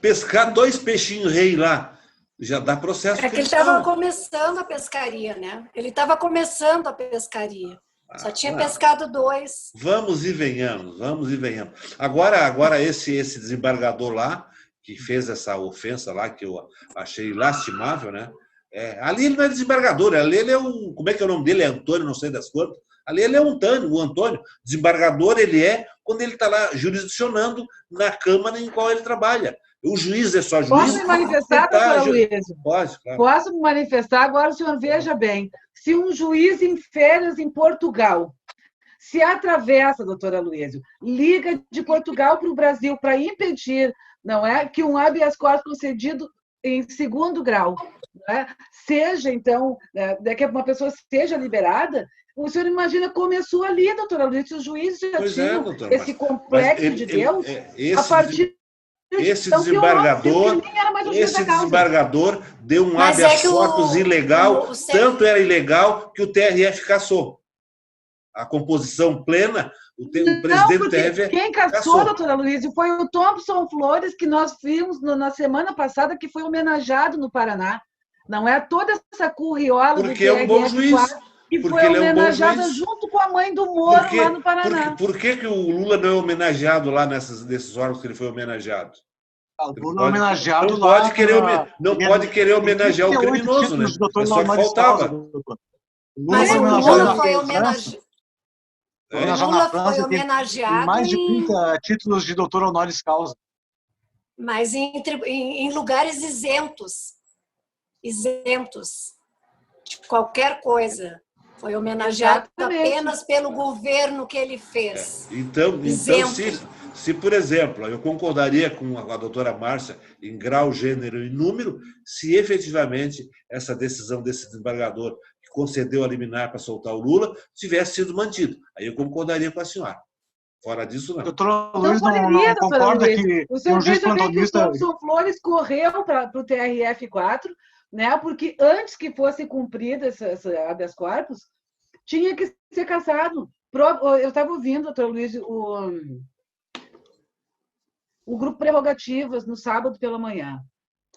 B: pescar dois peixinhos rei lá, já dá processo.
D: Que ele estava começando a pescaria, né? Ele estava começando a pescaria. Só tinha pescado 2.
B: Vamos e venhamos. Agora esse desembargador lá, que fez essa ofensa lá, que eu achei lastimável, né? Ali ele não é desembargador, ali ele é como é que é o nome dele? É Antônio, não sei das quantas. Ali ele é o Antônio. Desembargador ele é quando ele está lá jurisdicionando na Câmara em qual ele trabalha. O juiz é só juiz.
E: Posso me manifestar, doutor Luiz?
B: Pode, claro.
E: Posso me manifestar? Agora o senhor veja bem. Se um juiz em férias em Portugal se atravessa, doutora Luísio, liga de Portugal para o Brasil para impedir, não é, que um habeas corpus concedido em 2º grau, não é, seja, então, que uma pessoa seja liberada, o senhor imagina, começou ali, doutora Luísio, os juízes já tinham esse complexo de Deus a partir...
B: Esse desembargador deu um habeas corpus ilegal, tanto era ilegal que o TRF cassou. A composição plena, o presidente do TRF
E: quem cassou, doutora Luísa, foi o Thompson Flores, que nós vimos na semana passada, que foi homenageado no Paraná. Não é toda essa curriola do TRF,
B: é um bom juiz.
E: Que foi homenageada junto com a mãe do Moro lá no Paraná.
B: Por que o Lula não é homenageado lá nesses órgãos que ele foi homenageado? Não pode querer homenagear o criminoso, né? Só que faltava.
D: Mas o Lula foi homenageado. Lula foi homenageado
C: mais de 30 títulos de doutor honoris causa.
D: Mas em lugares isentos de qualquer coisa. Foi homenageado apenas pelo governo que ele fez.
B: Então se, por exemplo, eu concordaria com a doutora Márcia em grau, gênero e número, se efetivamente essa decisão desse desembargador que concedeu a liminar para soltar o Lula tivesse sido mantido. Aí eu concordaria com a senhora. Fora disso, não.
C: Doutor Luiz não concorda que
E: o senhor veja bem que o Thompson Flores correu para o TRF4, né? Porque antes que fosse cumprida esse habeas corpus, tinha que ser cassado. Eu estava ouvindo, doutor Luiz, o grupo Prerrogativas no sábado pela manhã.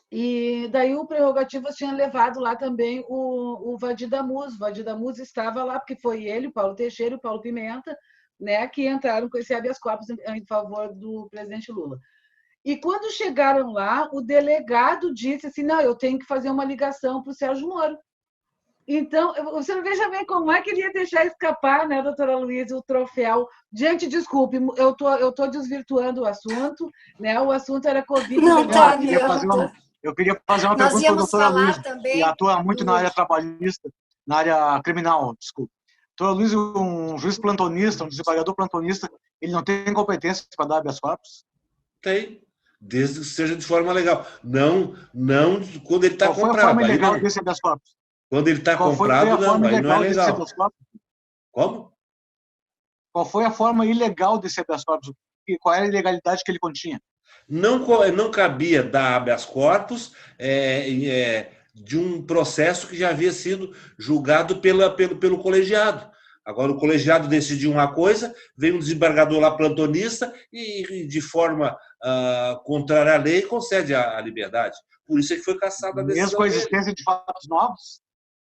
E: E daí o Prerrogativas tinha levado lá também o Vadir Damus. O Vadir Damus estava lá, porque foi ele, o Paulo Teixeira e o Paulo Pimenta, né, que entraram com esse habeas corpus em favor do presidente Lula. E quando chegaram lá, o delegado disse assim, não, eu tenho que fazer uma ligação para o Sérgio Moro. Então, você veja bem como é que ele ia deixar escapar, né, doutora Luísa, o troféu. Gente, desculpe, eu tô desvirtuando o assunto, né? O assunto era Covid.
D: Não, tá,
C: eu queria fazer uma pergunta para a doutora Luísa, que atua muito na área trabalhista, na área criminal, desculpe. Doutora Luísa, um juiz plantonista, um desembargador plantonista, ele não tem competência para dar habeas corpus?
B: Tem. desde que seja de forma legal. Não quando ele está comprado.
C: Qual foi a forma ilegal desse habeas corpus?
B: Quando ele está comprado, não, aí não é legal. Como?
C: Qual foi a forma ilegal desse habeas corpus? E qual era a ilegalidade que ele continha?
B: Não cabia dar habeas corpus de um processo que já havia sido julgado pelo colegiado. Agora, o colegiado decidiu uma coisa, veio um desembargador lá plantonista e de forma contrária à lei, concede a liberdade. Por isso é que foi cassada a decisão
C: mesmo com a existência de fatos novos?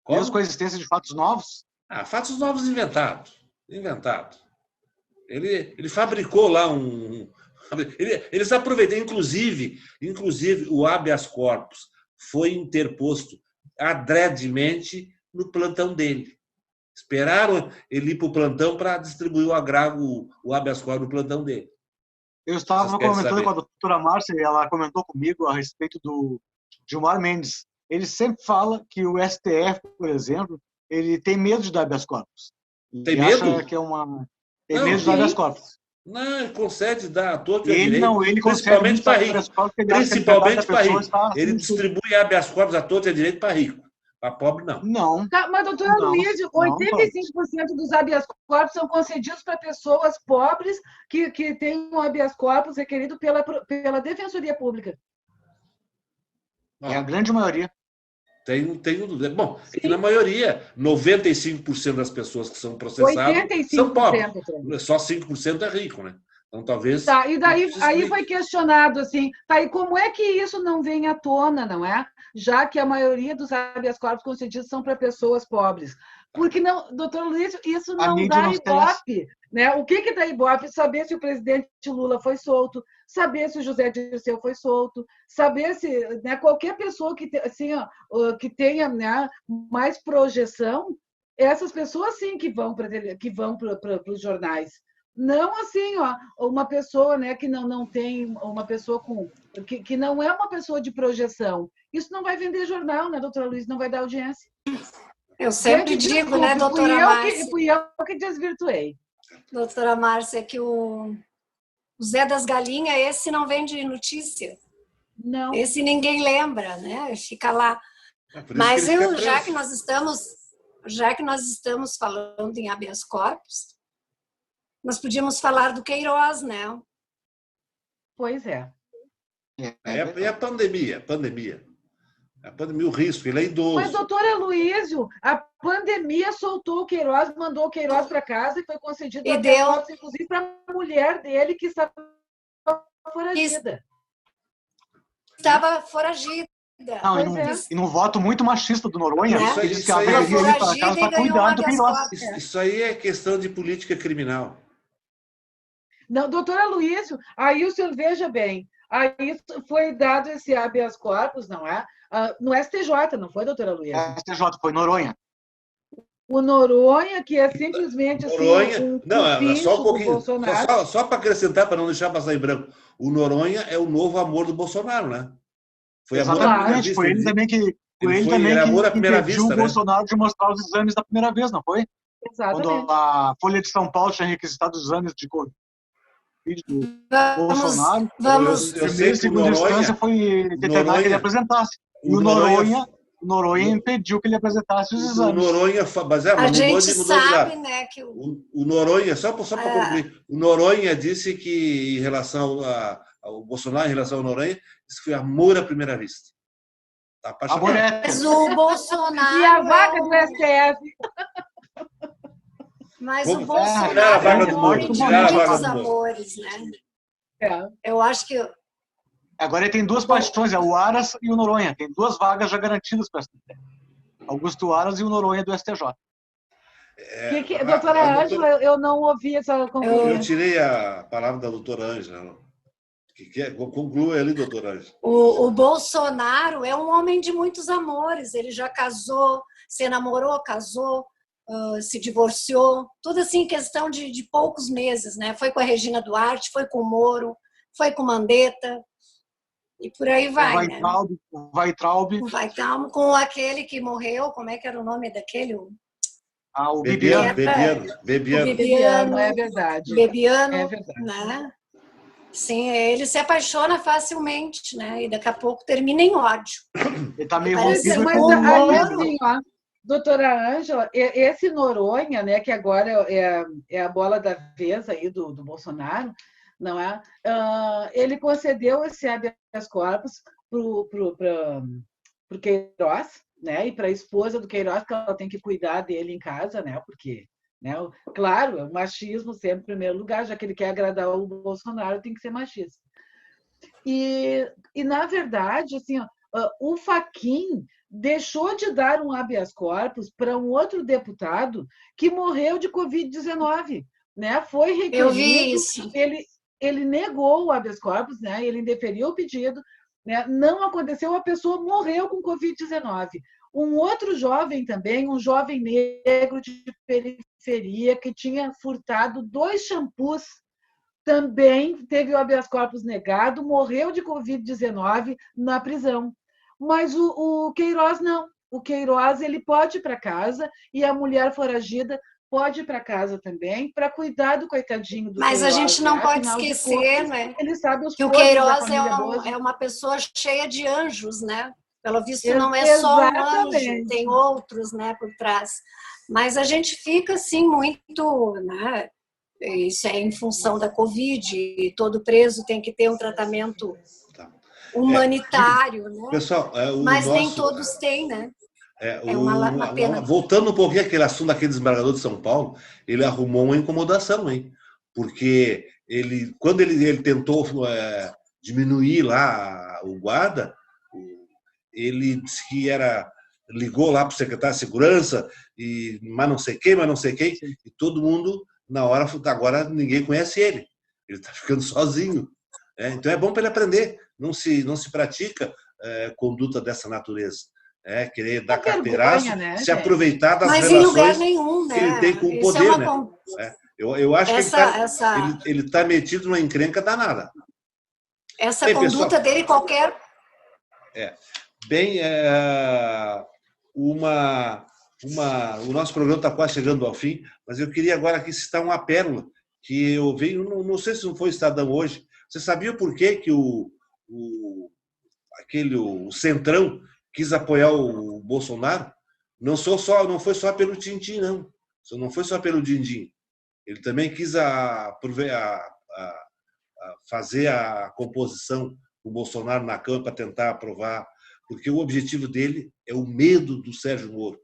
B: Como?
C: Mesmo com a existência de fatos novos?
B: Fatos novos inventados. Ele fabricou lá eles aproveitaram, inclusive o habeas corpus foi interposto adredemente no plantão dele. Esperaram ele ir para o plantão para distribuir o agravo, o habeas corpus no plantão dele.
C: Eu estava comentando com a doutora Márcia, e ela comentou comigo a respeito do Gilmar Mendes. Ele sempre fala que o STF, por exemplo, ele tem medo de dar habeas corpus.
B: Tem medo?
C: Acha que tem medo de dar habeas corpus.
B: Não, ele concede dar a torto e a direito.
C: Ele
B: principalmente para rico. Principalmente para rico. Ele
C: assim,
B: distribui habeas corpus a torto e a direito para rico. Para pobre, não.
C: Não.
E: Tá, mas, doutora Luísa, 85% dos habeas corpus são concedidos para pessoas pobres que têm um habeas corpus requerido pela Defensoria Pública.
C: É a grande maioria.
B: Bom, na maioria, 95% das pessoas que são processadas são pobres. Só 5% é rico, né? Então, talvez...
E: Tá, e daí aí foi questionado, assim, tá, e como é que isso não vem à tona, não é? Já que a maioria dos habeas corpus concedidos são para pessoas pobres. Porque, não, doutor Luiz, isso não dá ibope, né? O que dá ibope? Saber se o presidente Lula foi solto, saber se o José Dirceu foi solto, saber se, né, qualquer pessoa que, assim, que tenha, né, mais projeção, essas pessoas sim que vão para os jornais. Não assim, uma pessoa, né, que não tem, uma pessoa que não é uma pessoa de projeção. Isso não vai vender jornal, né, doutora Luiz? Não vai dar audiência.
D: Eu sempre digo, né, doutora Márcia?
E: Fui eu que desvirtuei.
D: Doutora Márcia, que o Zé das Galinhas, esse não vende notícia.
E: Não.
D: Esse ninguém lembra, né? Fica lá. Mas já que nós estamos falando em habeas corpus, nós podíamos falar do Queiroz, né?
E: Pois é.
B: E a pandemia? A pandemia, o risco, ele é idoso.
E: Mas, doutora Luísio, a pandemia soltou o Queiroz, mandou o Queiroz para casa e foi concedido habeas corpus, inclusive para a mulher dele, que estava foragida.
B: Não,
C: e num voto muito machista do Noronha,
B: ele
C: disse que ela deveria ir para casa para cuidar do Queiroz.
B: Isso aí é questão de política criminal.
E: Não, doutora Luísio, aí o senhor veja bem, aí foi dado esse habeas corpus, não é? No STJ, não foi, doutora Luísio?
C: STJ, foi Noronha.
E: O Noronha, que é simplesmente
B: Noronha,
E: assim,
B: só um pouquinho, só para acrescentar, para não deixar passar em branco, o Noronha é o novo amor do Bolsonaro, né? Foi amor à primeira vista.
C: Foi ele também que impediu o Bolsonaro de mostrar os exames da primeira vez, não foi?
E: Exatamente.
C: Quando a Folha de São Paulo tinha requisitado os exames de Covid do Bolsonaro,
B: eu sei que
C: segunda instância foi determinar que ele apresentasse. E o Noronha impediu que ele apresentasse os exames.
B: O Noronha,
D: a gente sabe, né, que
B: o Noronha, só para concluir, o Noronha disse que em relação ao Bolsonaro, em relação ao Noronha, disse que foi amor à primeira vista. Tá apaixonado.
D: Mas o Bolsonaro...
E: E a vaga do STF...
D: Mas o Bolsonaro é um homem de muitos amores, né? Eu acho que...
C: Agora ele tem duas paixões, é o Aras e o Noronha. Tem duas vagas já garantidas para o STF. Augusto Aras e o Noronha do STJ.
E: Doutora Ângela, eu não ouvi essa conclusão.
B: Eu tirei a palavra da doutora Ângela. Conclua ali, doutora Ângela.
D: O Bolsonaro é um homem de muitos amores. Ele já casou, se namorou, casou, se divorciou. Tudo assim em questão de poucos meses, né? Foi com a Regina Duarte, foi com o Moro, foi com o Mandetta. E por aí vai, né?
C: O Weintraub.
D: Com aquele que morreu, como é que era o nome daquele?
C: O
B: Bebiano.
E: É verdade.
D: Bebiano,
E: é verdade.
D: Né? Sim, ele se apaixona facilmente, né? E daqui a pouco termina em ódio.
C: Ele está meio
D: Parece
C: rompido
E: Mas
C: com o
E: aí,
C: Moro.
E: assim, ó, doutora Ângela, esse Noronha, né, que agora é a bola da vez aí do Bolsonaro, não é? Ele concedeu esse habeas corpus para o Queiroz, né, e para a esposa do Queiroz, que ela tem que cuidar dele em casa, né, porque, né, claro, o machismo sempre em primeiro lugar, já que ele quer agradar o Bolsonaro, tem que ser machista. E na verdade, assim, ó, o Fachin deixou de dar um habeas corpus para um outro deputado que morreu de Covid-19, né? Foi
D: Eu vi
E: requerido,
D: isso.
E: ele negou o habeas corpus, né? Ele indeferiu o pedido, né? Não aconteceu, a pessoa morreu com Covid-19. Um outro jovem também, um jovem negro de periferia que tinha furtado 2 shampoos, também teve o habeas corpus negado, morreu de Covid-19 na prisão. Mas o Queiroz não. O Queiroz ele pode ir para casa e a mulher foragida pode ir para casa também para cuidar do coitadinho do
D: Mas a
E: Queiroz,
D: gente
E: né?
D: não pode
E: Afinal de
D: esquecer,
E: contas,
D: né,
E: ele sabe os
D: que o
E: podres da
D: Queiroz
E: família Bozo.
D: é uma pessoa cheia de anjos, né? Pelo visto, não é só um anjo,
E: Exatamente.
D: tem outros, né, por trás. Mas a gente fica, assim, muito, né? Isso é em função da Covid, e todo preso tem que ter um tratamento
B: Tá.
D: humanitário, né?
B: Pessoal, o
D: Mas nem
B: nosso.
D: todos têm, né? É uma pena.
B: Voltando um pouquinho àquele assunto daquele desembargador de São Paulo, ele arrumou uma incomodação, hein? Porque quando ele tentou diminuir lá o guarda, ele disse que ligou lá para o secretário de segurança, mas não sei quem, e todo mundo, na hora, agora ninguém conhece ele. Ele está ficando sozinho. Então é bom para ele aprender. Não se pratica conduta dessa natureza. Querer dar carteiraço,
E: Vergonha, né,
B: se
E: gente?
B: aproveitar das
D: Mas em lugar
B: relações
D: nenhum,
B: que ele tem
D: né?
B: com o
D: Isso é
B: poder,
D: uma.
B: né? Eu acho que
D: Essa
B: ele tá metido numa encrenca danada.
D: Essa
B: Bem,
D: conduta
B: pessoal,
D: dele, qualquer.
B: bem, o nosso programa está quase chegando ao fim, mas eu queria agora aqui citar uma pérola que eu vi, não sei se não foi Estadão hoje. Você sabia por que que o Centrão quis apoiar o Bolsonaro? Não foi só pelo Tintim, não. Não foi só pelo Dindim. Ele também quis fazer a composição com o Bolsonaro na Câmara para tentar aprovar, porque o objetivo dele é o medo do Sérgio Moro.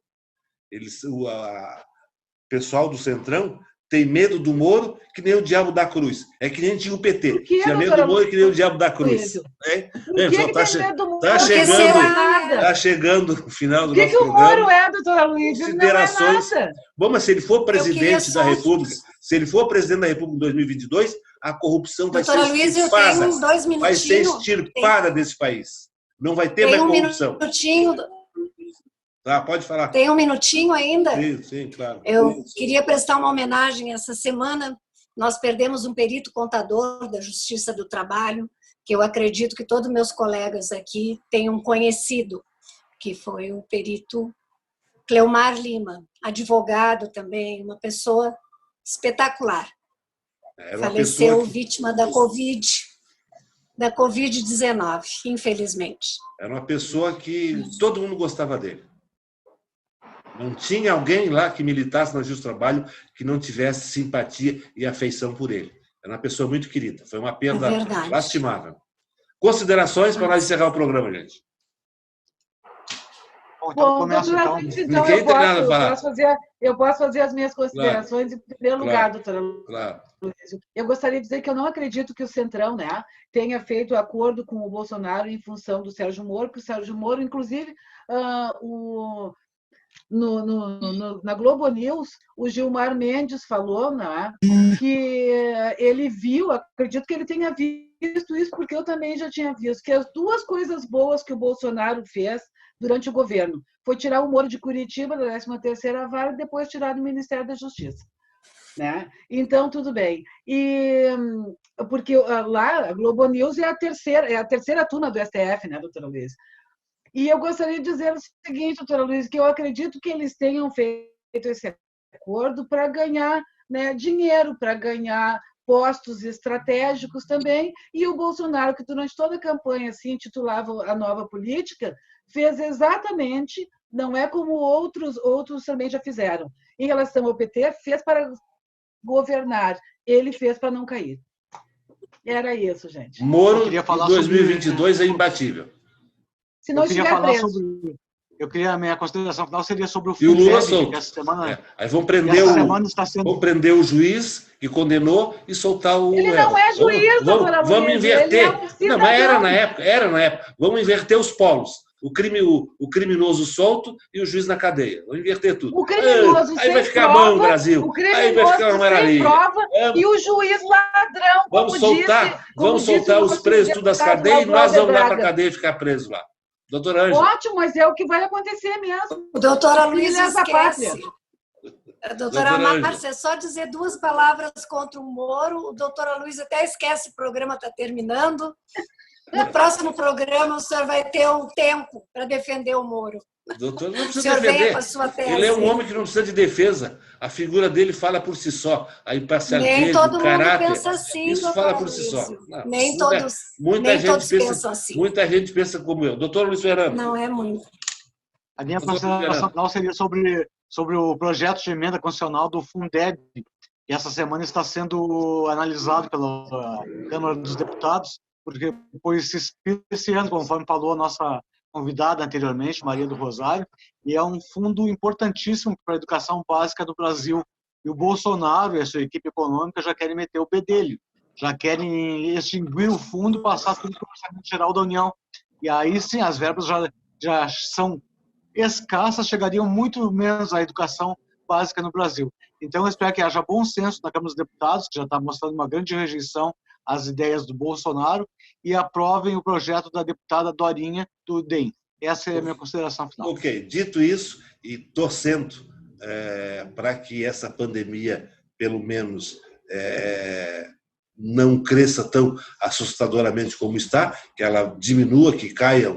B: O pessoal do Centrão tem medo do Moro que nem o diabo da cruz. É que nem tinha o PT.
E: Por que,
B: Tinha medo do
E: doutora
B: Moro que nem o diabo da cruz.
E: Luísa? Por que tem medo do Moro?
D: Porque
E: Não é
D: será,
E: nada.
B: Está chegando o final
E: O
B: do
E: que,
B: nosso
E: que o
B: programa.
E: Moro é, doutora Luísa? Ele não é
B: Considerações.
E: nada.
B: Bom, mas se ele for
D: Eu queria
B: presidente
D: só.
B: da República, se ele for presidente da República em 2022, a corrupção vai ser
D: Doutora Luísa, eu
B: extirpada.
D: tenho 2 minutinhos.
B: Vai ser extirpada desse país. Não vai ter mais
D: Tem um
B: corrupção.
D: minutinho.
B: Tá, pode falar.
D: Tem um minutinho ainda?
B: Sim, claro.
D: Eu queria prestar uma homenagem. Essa semana nós perdemos um perito contador da Justiça do Trabalho, que eu acredito que todos meus colegas aqui tenham conhecido, que foi o perito Cleomar Lima, advogado também, uma pessoa espetacular. Faleceu vítima da Covid-19, infelizmente.
B: Era uma pessoa que todo mundo gostava dele. Não tinha alguém lá que militasse na Justiça do Trabalho que não tivesse simpatia e afeição por ele. Era uma pessoa muito querida. Foi uma perda lastimável. Considerações para nós encerrar o programa, gente.
E: Bom, doutora Luísa, então eu posso fazer as minhas considerações em primeiro lugar, doutora Luísa.
B: Claro.
E: Eu gostaria de dizer que eu não acredito que o Centrão, né, tenha feito acordo com o Bolsonaro em função do Sérgio Moro, que o Sérgio Moro, inclusive, na Globo News, o Gilmar Mendes falou, né, que ele viu, acredito que ele tenha visto isso, porque eu também já tinha visto, que as 2 coisas boas que o Bolsonaro fez durante o governo foi tirar o Moro de Curitiba, da 13ª vara, e depois tirar do Ministério da Justiça. Né? Então, tudo bem. Porque lá, a Globo News é a terceira turma do STF, né, doutora Luísa? E eu gostaria de dizer o seguinte, doutora Luísa, que eu acredito que eles tenham feito esse acordo para ganhar, né, dinheiro, para ganhar postos estratégicos também, e o Bolsonaro, que durante toda a campanha se intitulava a nova política, fez exatamente, não é como outros também já fizeram. Em relação ao PT, fez para governar, ele fez para não cair. Era isso, gente.
B: Moro em 2022 é imbatível.
E: Se não estiver preso.
C: A minha consideração final seria sobre o
B: E o Lula
C: Fundeb,
B: solto.
C: que essa semana,
B: Aí vão prender o juiz que condenou e soltar o...
E: Ele não é juiz, doutora Luiz.
B: Vamos inverter.
E: Ele é um
B: Não, mas era na época. Vamos inverter os polos. O criminoso solto e o juiz na cadeia. Vamos inverter tudo.
E: O criminoso
B: aí vai ficar
E: prova,
B: bom o Brasil.
E: O criminoso
B: aí vai ficar uma maravilha.
E: Prova, e o juiz ladrão,
B: vamos soltar os presos tudo das cadeias e nós vamos lá para a cadeia ficar presos lá. Doutora Ângela.
E: Ótimo, mas é o que vai acontecer mesmo.
D: O doutora Luísa esquece. Doutora
B: Ângela.
D: Márcia, é só dizer 2 palavras contra o Moro. O doutora Luísa até esquece, o programa está terminando. No próximo programa, o senhor vai ter um tempo para defender o Moro.
B: Doutor, não precisa
D: o senhor
B: defender.
D: venha com a sua tese.
B: Ele é um homem que não precisa de defesa. A figura dele fala por si só. A imparcialidade,
D: nem todo
B: o caráter.
D: Mundo pensa assim,
B: isso fala por si só.
D: Não, nem todos pensam assim.
B: Muita gente pensa como eu. Doutor Luiz Fernando.
D: Não é muito.
C: A minha consideração final seria sobre o projeto de emenda constitucional do Fundeb, que essa semana está sendo analisado pela Câmara dos Deputados, porque esse ano, conforme falou a nossa convidada anteriormente, Maria do Rosário, e é um fundo importantíssimo para a educação básica do Brasil. E o Bolsonaro e a sua equipe econômica já querem meter o bedelho, já querem extinguir o fundo e passar tudo para o Orçamento Geral da União. E aí sim, as verbas já são escassas, chegariam muito menos à educação básica no Brasil. Então, eu espero que haja bom senso na Câmara dos Deputados, que já está mostrando uma grande rejeição às ideias do Bolsonaro, e aprovem o projeto da deputada Dorinha, do DEM. Essa é a minha consideração final.
B: Ok, dito isso, e torcendo para que essa pandemia, pelo menos, não cresça tão assustadoramente como está, que ela diminua, que caia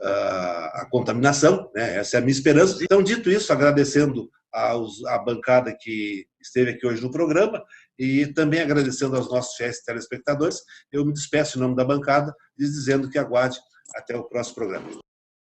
B: a contaminação, né? Essa é a minha esperança. Então, dito isso, agradecendo à bancada que esteve aqui hoje no programa e também agradecendo aos nossos fiéis telespectadores, eu me despeço em nome da bancada, dizendo que aguarde até o próximo programa.